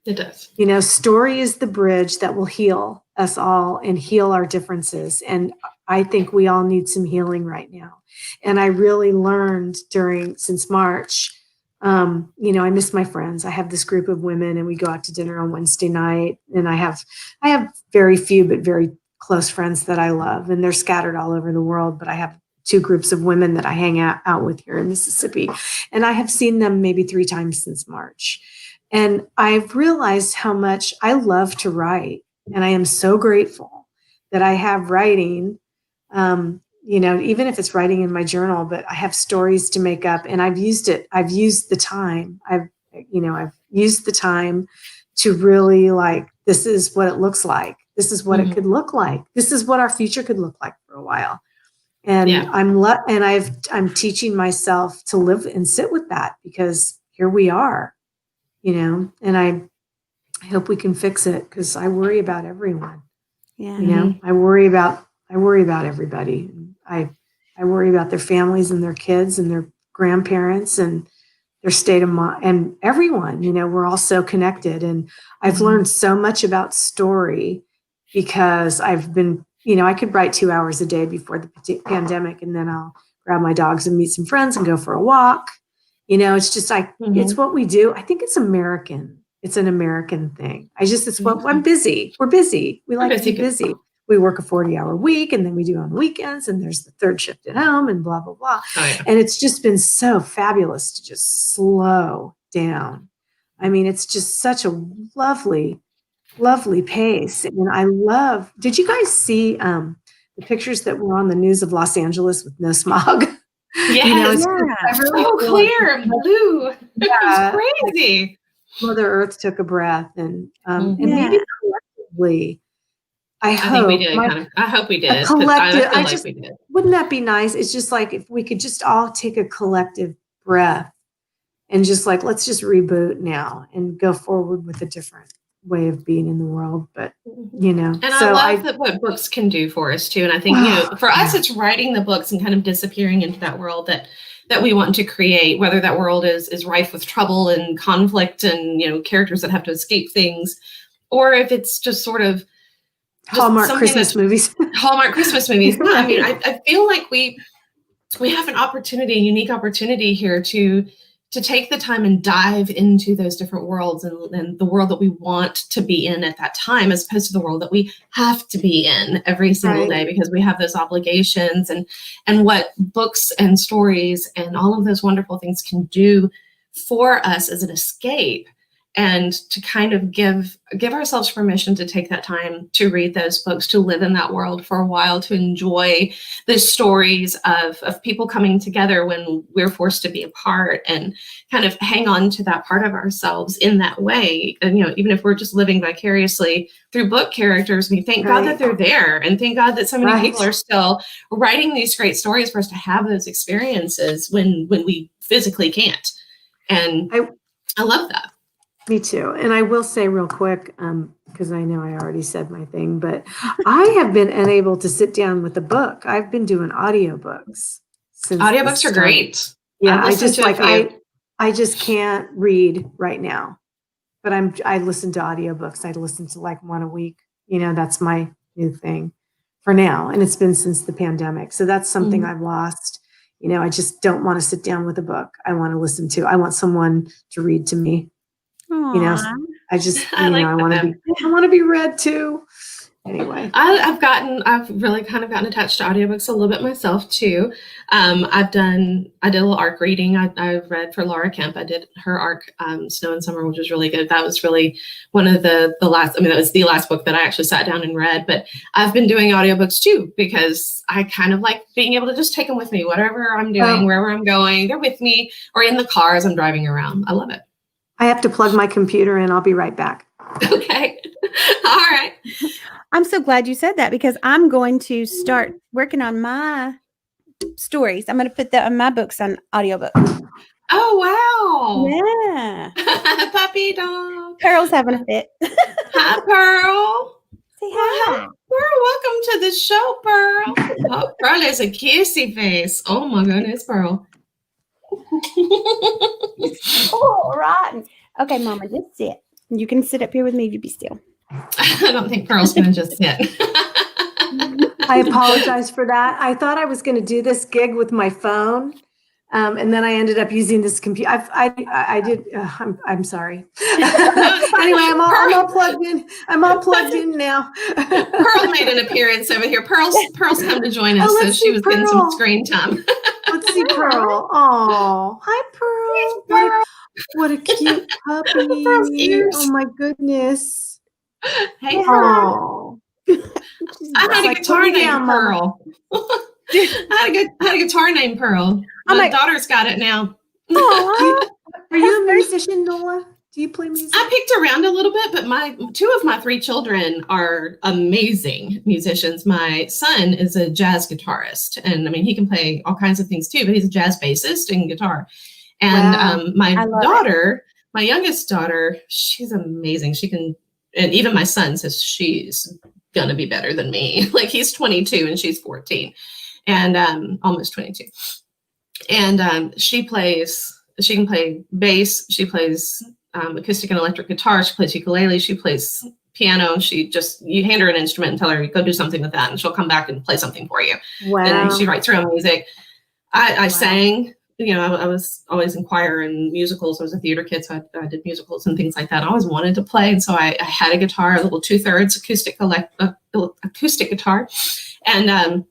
It does. Story is the bridge that will heal us all and heal our differences. And I think we all need some healing right now. And I really learned since March, I miss my friends. I have this group of women and we go out to dinner on Wednesday night. And I have very few, but very close friends that I love. And they're scattered all over the world. But I have 2 groups of women that I hang out with here in Mississippi. And I have seen them maybe 3 times since March. And I've realized how much I love to write. And I am so grateful that I have writing, even if it's writing in my journal, but I have stories to make up and I've used it. I've used the time. I've used the time to really this is what it looks like. This is what it could look like. This is what our future could look like for a while. And I'm teaching myself to live and sit with that because here we are. And I hope we can fix it because I worry about everyone. Yeah. I worry about everybody. I worry about their families and their kids and their grandparents and their state of mind and everyone, we're all so connected. And I've learned so much about story because I've been I could write 2 hours a day before the pandemic, and then I'll grab my dogs and meet some friends and go for a walk. It's just like, it's what we do. I think it's American. It's an American thing. I'm busy. We're busy. We like to be busy. We work a 40-hour week, and then we do on weekends, and there's the third shift at home, and blah, blah, blah. Oh, yeah. And it's just been so fabulous to just slow down. I mean, it's just such a lovely pace. And did you guys see the pictures that were on the news of Los Angeles with no smog? Yes, really so clear and blue. Yeah, It's crazy. Mother Earth took a breath, and maybe collectively, I hope we did. I hope we did. Collective. We did. Wouldn't that be nice? It's just like if we could just all take a collective breath and just like, let's just reboot now and go forward with a different way of being in the world. But and I love that what books can do for us too. And I think for us, it's writing the books and kind of disappearing into that world that we want to create, whether that world is rife with trouble and conflict and characters that have to escape things, or if it's just sort of Hallmark Christmas movies. Hallmark Christmas movies. I mean, I feel like we have a unique opportunity here to take the time and dive into those different worlds and the world that we want to be in at that time, as opposed to the world that we have to be in every single day, because we have those obligations and what books and stories and all of those wonderful things can do for us as an escape, and to kind of give ourselves permission to take that time to read those books, to live in that world for a while, to enjoy the stories of people coming together when we're forced to be apart, and kind of hang on to that part of ourselves in that way. And, even if we're just living vicariously through book characters, we thank God that they're there, and thank God that so many people are still writing these great stories for us to have those experiences when we physically can't. And I love that. Me too. And I will say real quick, because I know I already said my thing, but I have been unable to sit down with a book. I've been doing audiobooks. Audiobooks are great. Yeah, I just can't read right now. But I listen to audiobooks. I listen to like one a week. That's my new thing for now. And it's been since the pandemic. So that's something I've lost. I just don't want to sit down with a book. I want to I want someone to read to me. Aww. I just, I want to be read too. Anyway, I've really kind of gotten attached to audiobooks a little bit myself too. I did a little ARC reading. I read for Laura Kemp. I did her ARC, Snow and Summer, which was really good. That was really one of the last, that was the last book that I actually sat down and read, but I've been doing audiobooks too, because I kind of like being able to just take them with me, whatever I'm doing, wherever I'm going, they're with me, or in the car as I'm driving around. I love it. I have to plug my computer in. I'll be right back. Okay. All right. I'm so glad you said that, because I'm going to start working on my stories. I'm going to put that on my books on audiobook. Oh, wow. Yeah. Puppy dog. Pearl's having a fit. Hi, Pearl. Say hi. Pearl, welcome to the show, Pearl. Oh, Pearl is a kissy face. Oh, my goodness, Pearl. Oh, rotten. Okay, Mama, just sit. You can sit up here with me if you be still. I don't think Pearl's going to just sit. I apologize for that. I thought I was going to do this gig with my phone, and then I ended up using this computer. I did. I'm sorry. Anyway, I'm all plugged in. I'm all plugged in now. Pearl made an appearance over here. Pearl's come to join us, so she was getting some screen time. Let's see Pearl. Oh, hi, Pearl. Pearl. What a cute puppy. Oh, my goodness. Hey, Pearl. I had a guitar named Pearl. I had a guitar named Pearl. My daughter's got it now. Are you a musician, Nola? Do you play music? I picked around a little bit, but two of my three children are amazing musicians. My son is a jazz guitarist, and he can play all kinds of things too, but he's a jazz bassist and guitar. And my daughter, my youngest daughter, she's amazing. She can, and even my son says she's gonna be better than me. Like, he's 22 and she's 14, and almost 22. And she can play bass. She plays acoustic and electric guitar. She plays ukulele. She plays piano, and you hand her an instrument and tell her, go do something with that, and she'll come back and play something for you. Wow. And she writes her own music. I Wow. sang, I was always in choir and musicals. I was a theater kid, so I did musicals and things like that. I always wanted to play, and so I had a guitar, a little 2/3 acoustic guitar, and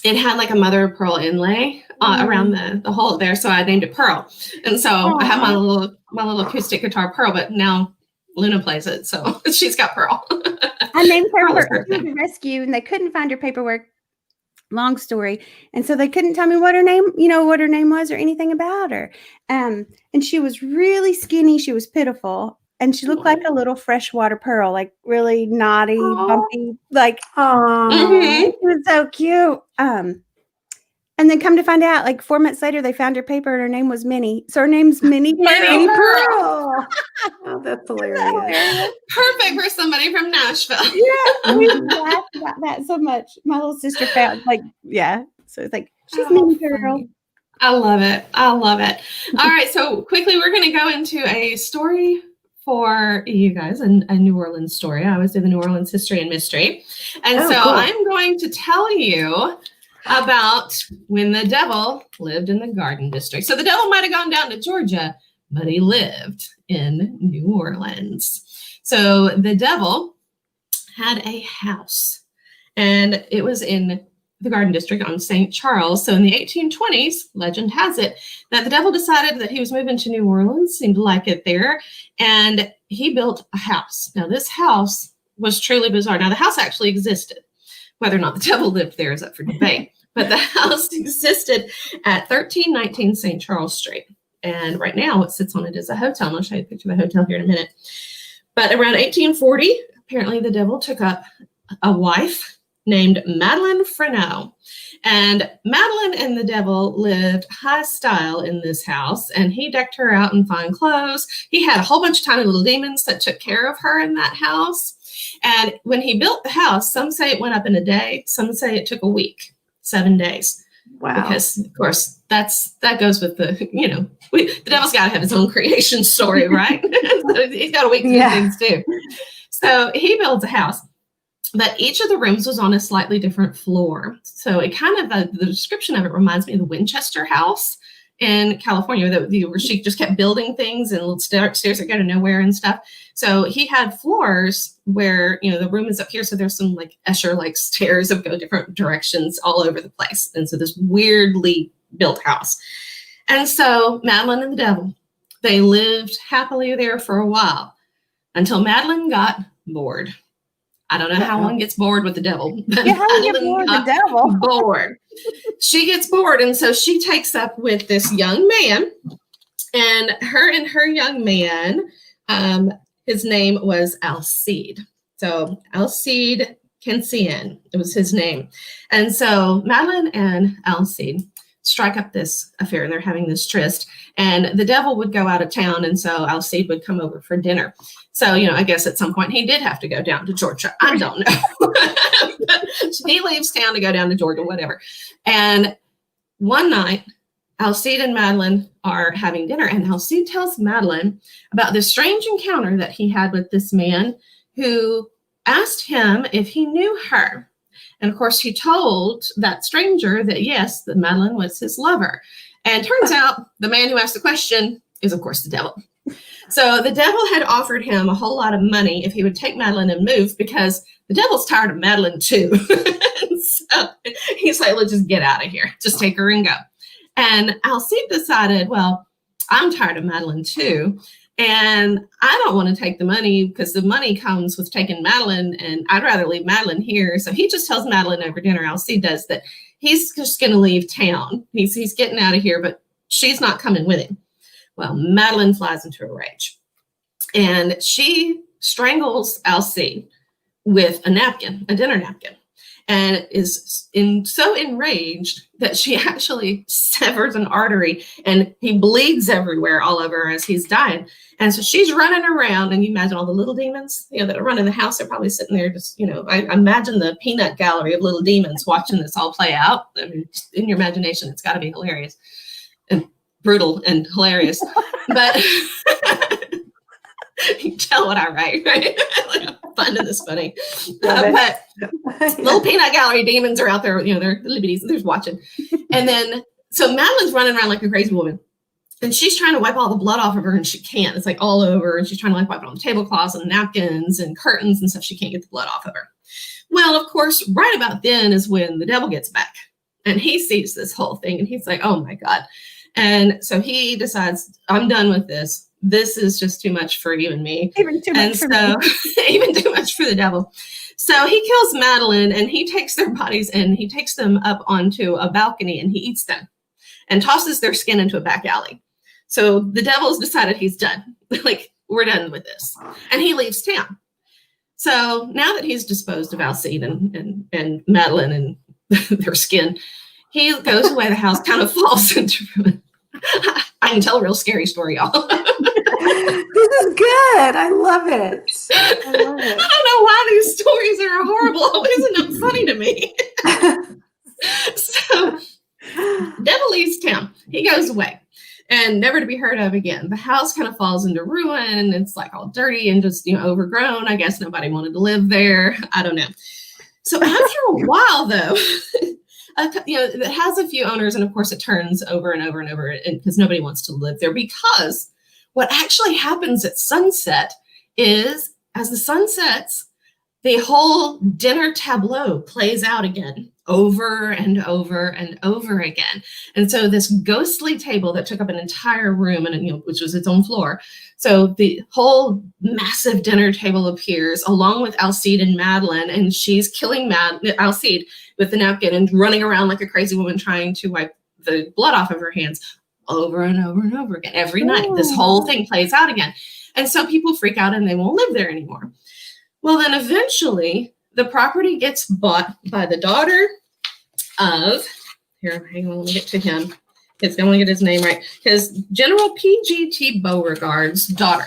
it had like a mother of pearl inlay around the hole there, so I named it Pearl. And so I have my little acoustic guitar, Pearl, but now Luna plays it, so she's got Pearl. I named her Pearl is for her the rescue, and they couldn't find her paperwork. Long story. And so they couldn't tell me what her name was or anything about her. And she was really skinny. She was pitiful. And she looked like a little freshwater pearl, like really naughty, bumpy, like, she was so cute. And then come to find out, like 4 months later, they found her paper and her name was Minnie. So her name's Minnie Pearl. Oh, that's hilarious. Perfect for somebody from Nashville. Yeah, we laughed about that so much. My little sister found, so it's like, she's Minnie Pearl. I love it. All right, so quickly, we're going to go into a story for you guys, a New Orleans story. I always do the New Orleans history and mystery. And cool. I'm going to tell you about when the devil lived in the Garden District. So the devil might have gone down to Georgia, but he lived in New Orleans. So the devil had a house, and it was in the Garden District on St. Charles. So in the 1820s, legend has it that the devil decided that he was moving to New Orleans, seemed to like it there, and he built a house. Now this house was truly bizarre. Now the house actually existed. Whether or not the devil lived there is up for debate. But the house existed at 1319 St. Charles Street. And right now what sits on it is a hotel. And I'll show you a picture of the hotel here in a minute. But around 1840, apparently the devil took up a wife named Madeline Freneau. And Madeline and the devil lived high style in this house. And he decked her out in fine clothes. He had a whole bunch of tiny little demons that took care of her in that house. And when he built the house, some say it went up in a day. Some say it took a week. 7 days. Wow. Because of course that goes with the, the devil's got to have his own creation story, right? So he's got a week to do things too. So he builds a house, but each of the rooms was on a slightly different floor. So it kind of, the description of it reminds me of the Winchester house in California, where she just kept building things and little stairs that go to nowhere and stuff. So he had floors where, the room is up here. So there's some like Escher-like stairs that go different directions all over the place. And so this weirdly built house. And so Madeline and the devil, they lived happily there for a while until Madeline got bored. I don't know how one gets bored with the devil. But how do you get bored with the devil? Bored. She gets bored, and so she takes up with this young man, and her young man, his name was Alcide. So Alcide Cancien, it was his name. And so Madeline and Alcide strike up this affair, and they're having this tryst, and the devil would go out of town, and so Alcide would come over for dinner. So, I guess at some point he did have to go down to Georgia. I don't know. But he leaves town to go down to Georgia, whatever. And one night, Alcide and Madeline are having dinner, and Alcide tells Madeline about this strange encounter that he had with this man who asked him if he knew her. And of course, he told that stranger that yes, that Madeline was his lover. And turns out the man who asked the question is, of course, the devil. So the devil had offered him a whole lot of money if he would take Madeline and move, because the devil's tired of Madeline too. So he's like, let's just get out of here. Just take her and go. And Alcide decided, well, I'm tired of Madeline too. And I don't want to take the money because the money comes with taking Madeline, and I'd rather leave Madeline here. So he just tells Madeline over dinner, Alcide does, that he's just going to leave town. He's getting out of here, but she's not coming with him. Well, Madeline flies into a rage, and she strangles Alcide with a napkin, a dinner napkin, and is so enraged that she actually severs an artery, and he bleeds everywhere all over as he's dying. And so she's running around, and you imagine all the little demons, that are running the house. They're probably sitting there just, I imagine the peanut gallery of little demons watching this all play out. I mean, just in your imagination, it's got to be hilarious and brutal and hilarious. But you tell what I write, right? finding this funny. Love it. But little peanut gallery demons are out there, they're liberties, they're watching. And then, so Madeline's running around like a crazy woman. And she's trying to wipe all the blood off of her, and she can't. It's like all over. And she's trying to like wipe it on the tablecloths and napkins and curtains and stuff. She can't get the blood off of her. Well, of course, right about then is when the devil gets back. And he sees this whole thing, and he's like, oh my God. And so he decides, I'm done with this. This is just too much for you and me. Even too much for me. Even too much for the devil. So he kills Madeline, and he takes their bodies and he takes them up onto a balcony, and he eats them and tosses their skin into a back alley. So the devil's decided he's done. Like, we're done with this. And he leaves town. So now that he's disposed of Alcide and Madeline and their skin, he goes away. The house kind of falls into ruin. I can tell a real scary story, y'all. This is good. I love it. I love it. I don't know why these stories are horrible. Always end up funny to me. So, devil leaves town. He goes away and never to be heard of again. The house kind of falls into ruin. It's like all dirty and just, overgrown. I guess nobody wanted to live there. I don't know. So after a while, though, it has a few owners, and of course it turns over and over and over because nobody wants to live there. Because what actually happens at sunset is, as the sun sets, the whole dinner tableau plays out again, over and over and over again. And so this ghostly table that took up an entire room, and which was its own floor. So the whole massive dinner table appears along with Alcide and Madeline, and she's killing Alcide with the napkin and running around like a crazy woman trying to wipe the blood off of her hands over and over and over again. Every night, this whole thing plays out again. And so people freak out and they won't live there anymore. Well, then eventually the property gets bought by the daughter of, here, hang on, let me get to him. I want to get his name right. Because General P.G.T. Beauregard's daughter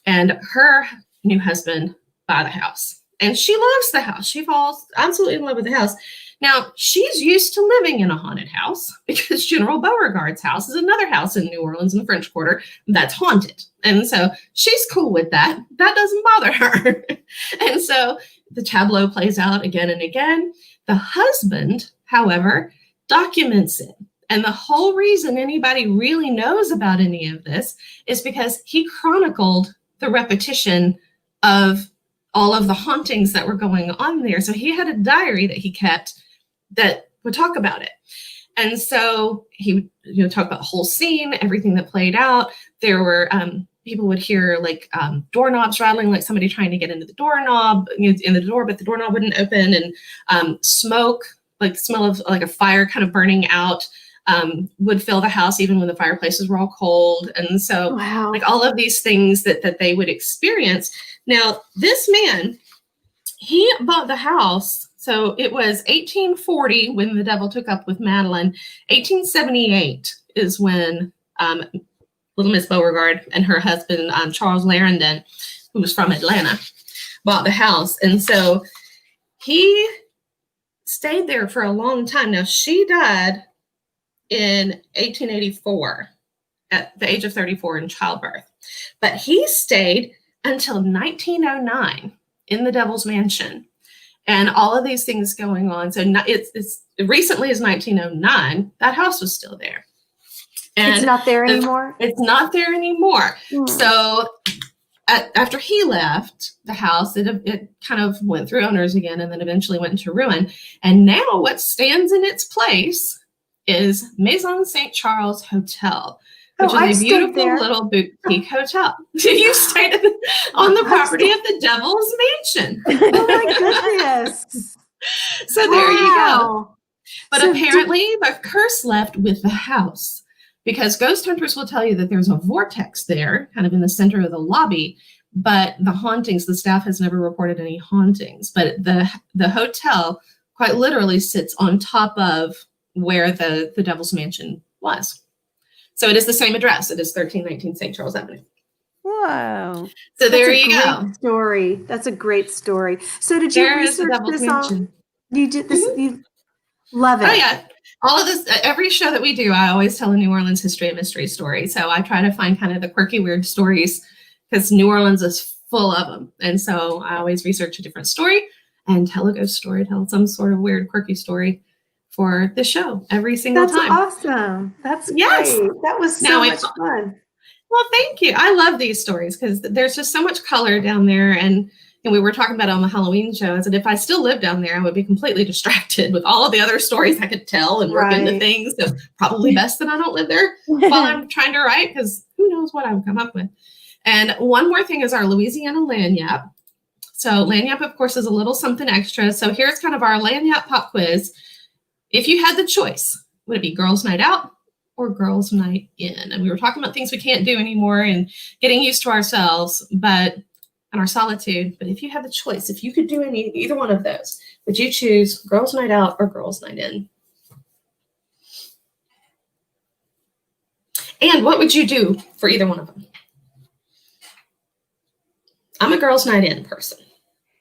and her new husband buy the house. And she loves the house. She falls absolutely in love with the house. Now, she's used to living in a haunted house because General Beauregard's house is another house in New Orleans in the French Quarter that's haunted. And so she's cool with that. That doesn't bother her. And so the tableau plays out again and again. The husband, however, documents it. And the whole reason anybody really knows about any of this is because he chronicled the repetition of all of the hauntings that were going on there. So he had a diary that he kept that would talk about it. And so he would talk about the whole scene, everything that played out. There were people would hear like doorknobs rattling, like somebody trying to get into the doorknob, in the door, but the doorknob wouldn't open, and smoke, like the smell of like a fire kind of burning out, would fill the house even when the fireplaces were all cold. And so like all of these things that they would experience. Now, this man, he bought the house. So it was 1840 when the devil took up with Madeline. 1878 is when Little Miss Beauregard and her husband, Charles Clarendon, who was from Atlanta, bought the house. And so he stayed there for a long time. Now, she died in 1884 at the age of 34 in childbirth. But he stayed until 1909 in the Devil's Mansion. And all of these things going on. So it's recently as 1909, that house was still there. And it's not there anymore? It's not there anymore. So after he left the house, it kind of went through owners again and then eventually went into ruin. And now what stands in its place is Maison St. Charles Hotel, which is a beautiful little boutique hotel. You stayed on the property of the Devil's Mansion. Oh my goodness. So there you go. But so apparently the curse left with the house, because ghost hunters will tell you that there's a vortex there kind of in the center of the lobby, but the hauntings, the staff has never reported any hauntings. But the hotel quite literally sits on top of where the Devil's Mansion was. So it is the same address. It is 1319 St. Charles Avenue. Whoa. So there you go. Story. That's a great story. So did you research this on? You did this. You love it. Oh yeah. All of this, every show that we do, I always tell a New Orleans history and mystery story. So I try to find kind of the quirky, weird stories, because New Orleans is full of them. And so I always research a different story and tell a ghost story, tell some sort of weird, quirky story for the show every single time. That's awesome. That's Yes. great. That was so much fun. Well, thank you. I love these stories because there's just so much color down there. And we were talking about it on the Halloween show. I said, if I still lived down there, I would be completely distracted with all of the other stories I could tell and work into things. So probably best that I don't live there while I'm trying to write, because who knows what I would come up with. And one more thing is our Louisiana Lagniappe. So Lagniappe, of course, is a little something extra. So here's kind of our Lagniappe pop quiz. If you had the choice, would it be girls' night out or girls' night in? And we were talking about things we can't do anymore and getting used to ourselves, and our solitude. But if you had the choice, if you could do either one of those, would you choose girls' night out or girls' night in? And what would you do for either one of them? I'm a girls' night in person.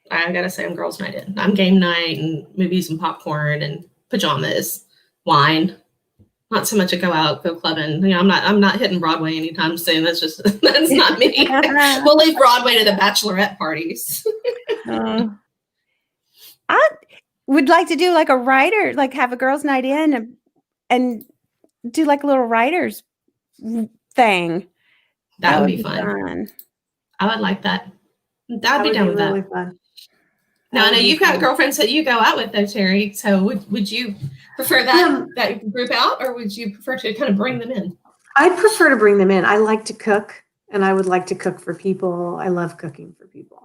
I gotta say, I'm girls' night in. I'm game night and movies and popcorn and pajamas, wine. Not so much a go out, go clubbing. I'm not hitting Broadway anytime soon. That's not me. We'll leave Broadway to the bachelorette parties. I would like to do like a writer, like have a girls' night in and do like a little writer's thing. That would be fun. I would like that. I'd be down with that. Really fun. Now, I know you've got girlfriends that you go out with, though, Terry. So would you prefer that group out, or would you prefer to kind of bring them in? I'd prefer to bring them in. I like to cook, and I would like to cook for people. I love cooking for people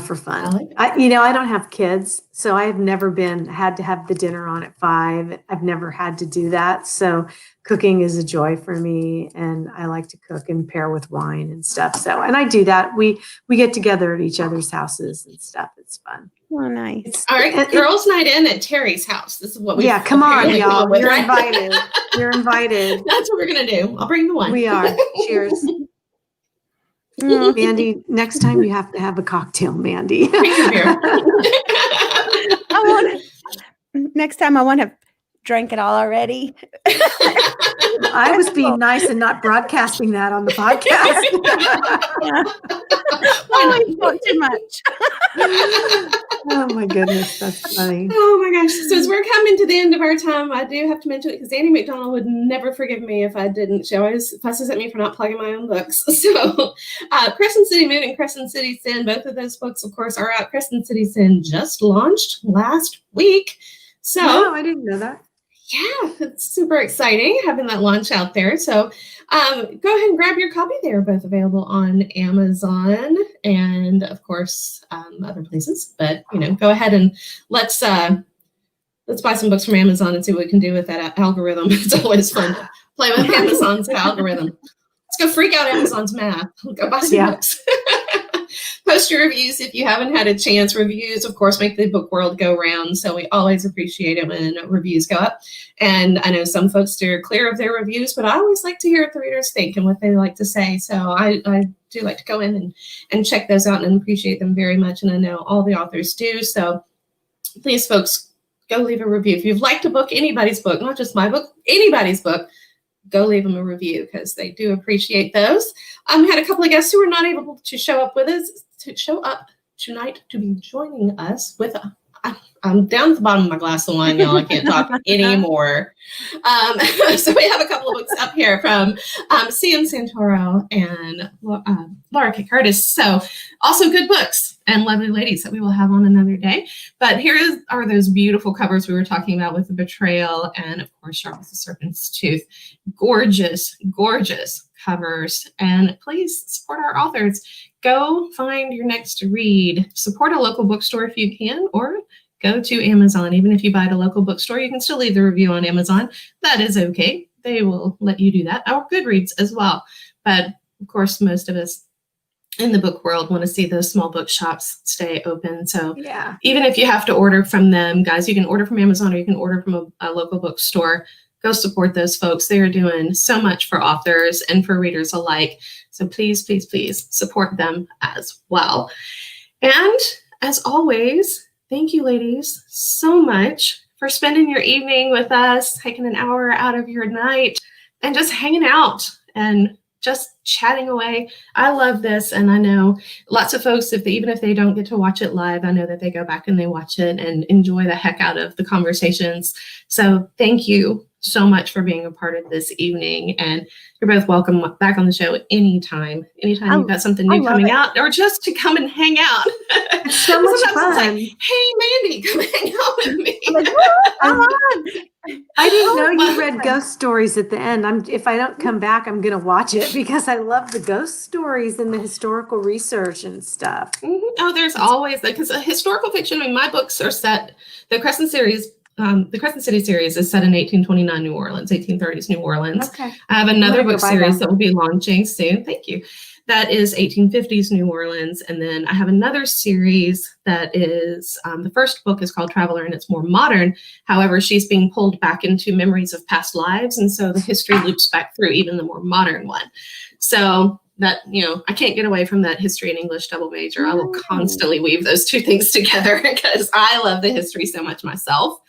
for fun. I don't have kids, so I have never had to have the dinner on at 5. I've never had to do that. So cooking is a joy for me, and I like to cook and pair with wine and stuff. So, and I do that. We get together at each other's houses and stuff. It's fun. Oh, nice. All right, girls' night in at Terry's house. This is what we. Yeah, come on, y'all. You're invited. You're invited. That's what we're gonna do. I'll bring the wine. We are. Cheers. Mandy, next time you have to have a cocktail, Mandy. Bring your beer. Next time I want to drink it all already. I was being nice and not broadcasting that on the podcast. Why not too much? Oh my goodness, that's funny. Oh my gosh. So as we're coming to the end of our time, I do have to mention it because Annie McDonald would never forgive me if I didn't. She always fusses at me for not plugging my own books. So Crescent City Moon and Crescent City Sin, both of those books, of course, are out. Crescent City Sin just launched last week. So I didn't know that. Yeah, it's super exciting having that launch out there. So go ahead and grab your copy. They are both available on Amazon and, of course, other places. But, go ahead and let's buy some books from Amazon and see what we can do with that algorithm. It's always fun to play with Amazon's algorithm. Let's go freak out Amazon's math. Go buy some books. Post your reviews if you haven't had a chance. Reviews, of course, make the book world go round. So we always appreciate it when reviews go up. And I know some folks steer clear of their reviews, but I always like to hear what the readers think and what they like to say. So I do like to go in and check those out and appreciate them very much. And I know all the authors do. So please, folks, go leave a review. If you've liked a book, anybody's book, not just my book, anybody's book, go leave them a review because they do appreciate those. We had a couple of guests who were not able to show up tonight to be joining us with I'm down at the bottom of my glass of wine, y'all. I can't talk anymore. So we have a couple of books up here from C.M. Santoro and Laura K. Curtis. So also good books and lovely ladies that we will have on another day. But are those beautiful covers we were talking about with the betrayal and, of course, Sharp as the Serpent's Tooth. Gorgeous, gorgeous covers. And please support our authors. Go find your next read. Support a local bookstore if you can, or go to Amazon. Even if you buy at a local bookstore, you can still leave the review on Amazon. That is okay. They will let you do that. Or Goodreads as well. But of course, most of us in the book world want to see those small bookshops stay open. So even if you have to order from them, guys, you can order from Amazon or you can order from a local bookstore. Go support those folks. They are doing so much for authors and for readers alike. So please, please, please support them as well. And as always, thank you, ladies, so much for spending your evening with us, taking an hour out of your night and just hanging out and just chatting away. I love this. And I know lots of folks, even if they don't get to watch it live, I know that they go back and they watch it and enjoy the heck out of the conversations. So thank you so much for being a part of this evening. And you're both welcome back on the show anytime you've got something new coming out, or just to come and hang out. It's so much fun. Like, hey, Mandy, come hang out with me. I didn't know you read ghost stories at the end. If I don't come back, I'm going to watch it because I love the ghost stories and the historical research and stuff. Mm-hmm. Oh, there's always, because historical fiction, I mean, my books are set, the Crescent series, the Crescent City series is set in 1829 New Orleans, 1830s New Orleans. Okay. I have another book series that will be launching soon. Thank you. That is 1850s New Orleans. And then I have another series that is, the first book is called Traveler, and it's more modern. However, she's being pulled back into memories of past lives. And so the history loops back through even the more modern one. So that, I can't get away from that history and English double major. I will constantly weave those two things together because I love the history so much myself.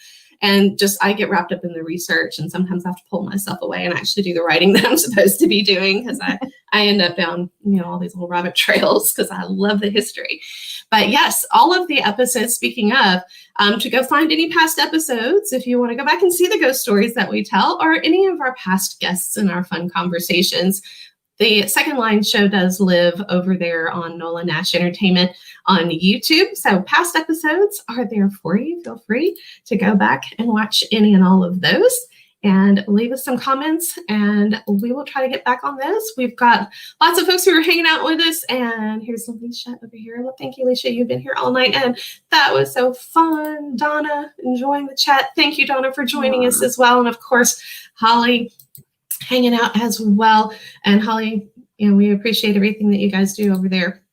And I get wrapped up in the research, and sometimes I have to pull myself away and actually do the writing that I'm supposed to be doing, because I end up down, all these little rabbit trails because I love the history. But yes, all of the episodes, speaking of, to go find any past episodes, if you want to go back and see the ghost stories that we tell, or any of our past guests and our fun conversations, the Second Line show does live over there on Nola Nash Entertainment on YouTube. So past episodes are there for you. Feel free to go back and watch any and all of those, and leave us some comments, and we will try to get back on this. We've got lots of folks who are hanging out with us, and here's Alicia over here. Well, thank you, Alicia. You've been here all night, and that was so fun. Donna, enjoying the chat. Thank you, Donna, for joining us as well. And of course, Holly, hanging out as well. And Holly, we appreciate everything that you guys do over there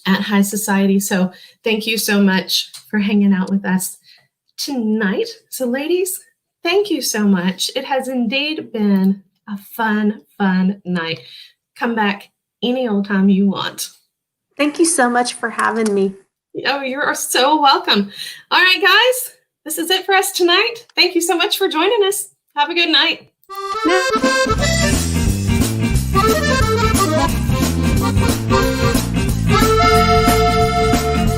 at High Society. So thank you so much for hanging out with us tonight. So ladies, thank you so much. It has indeed been a fun night. Come back any old time you want. Thank you so much for having me. Oh, you're so welcome. All right, guys, this is it for us tonight. Thank you so much for joining us. Have a good night. No.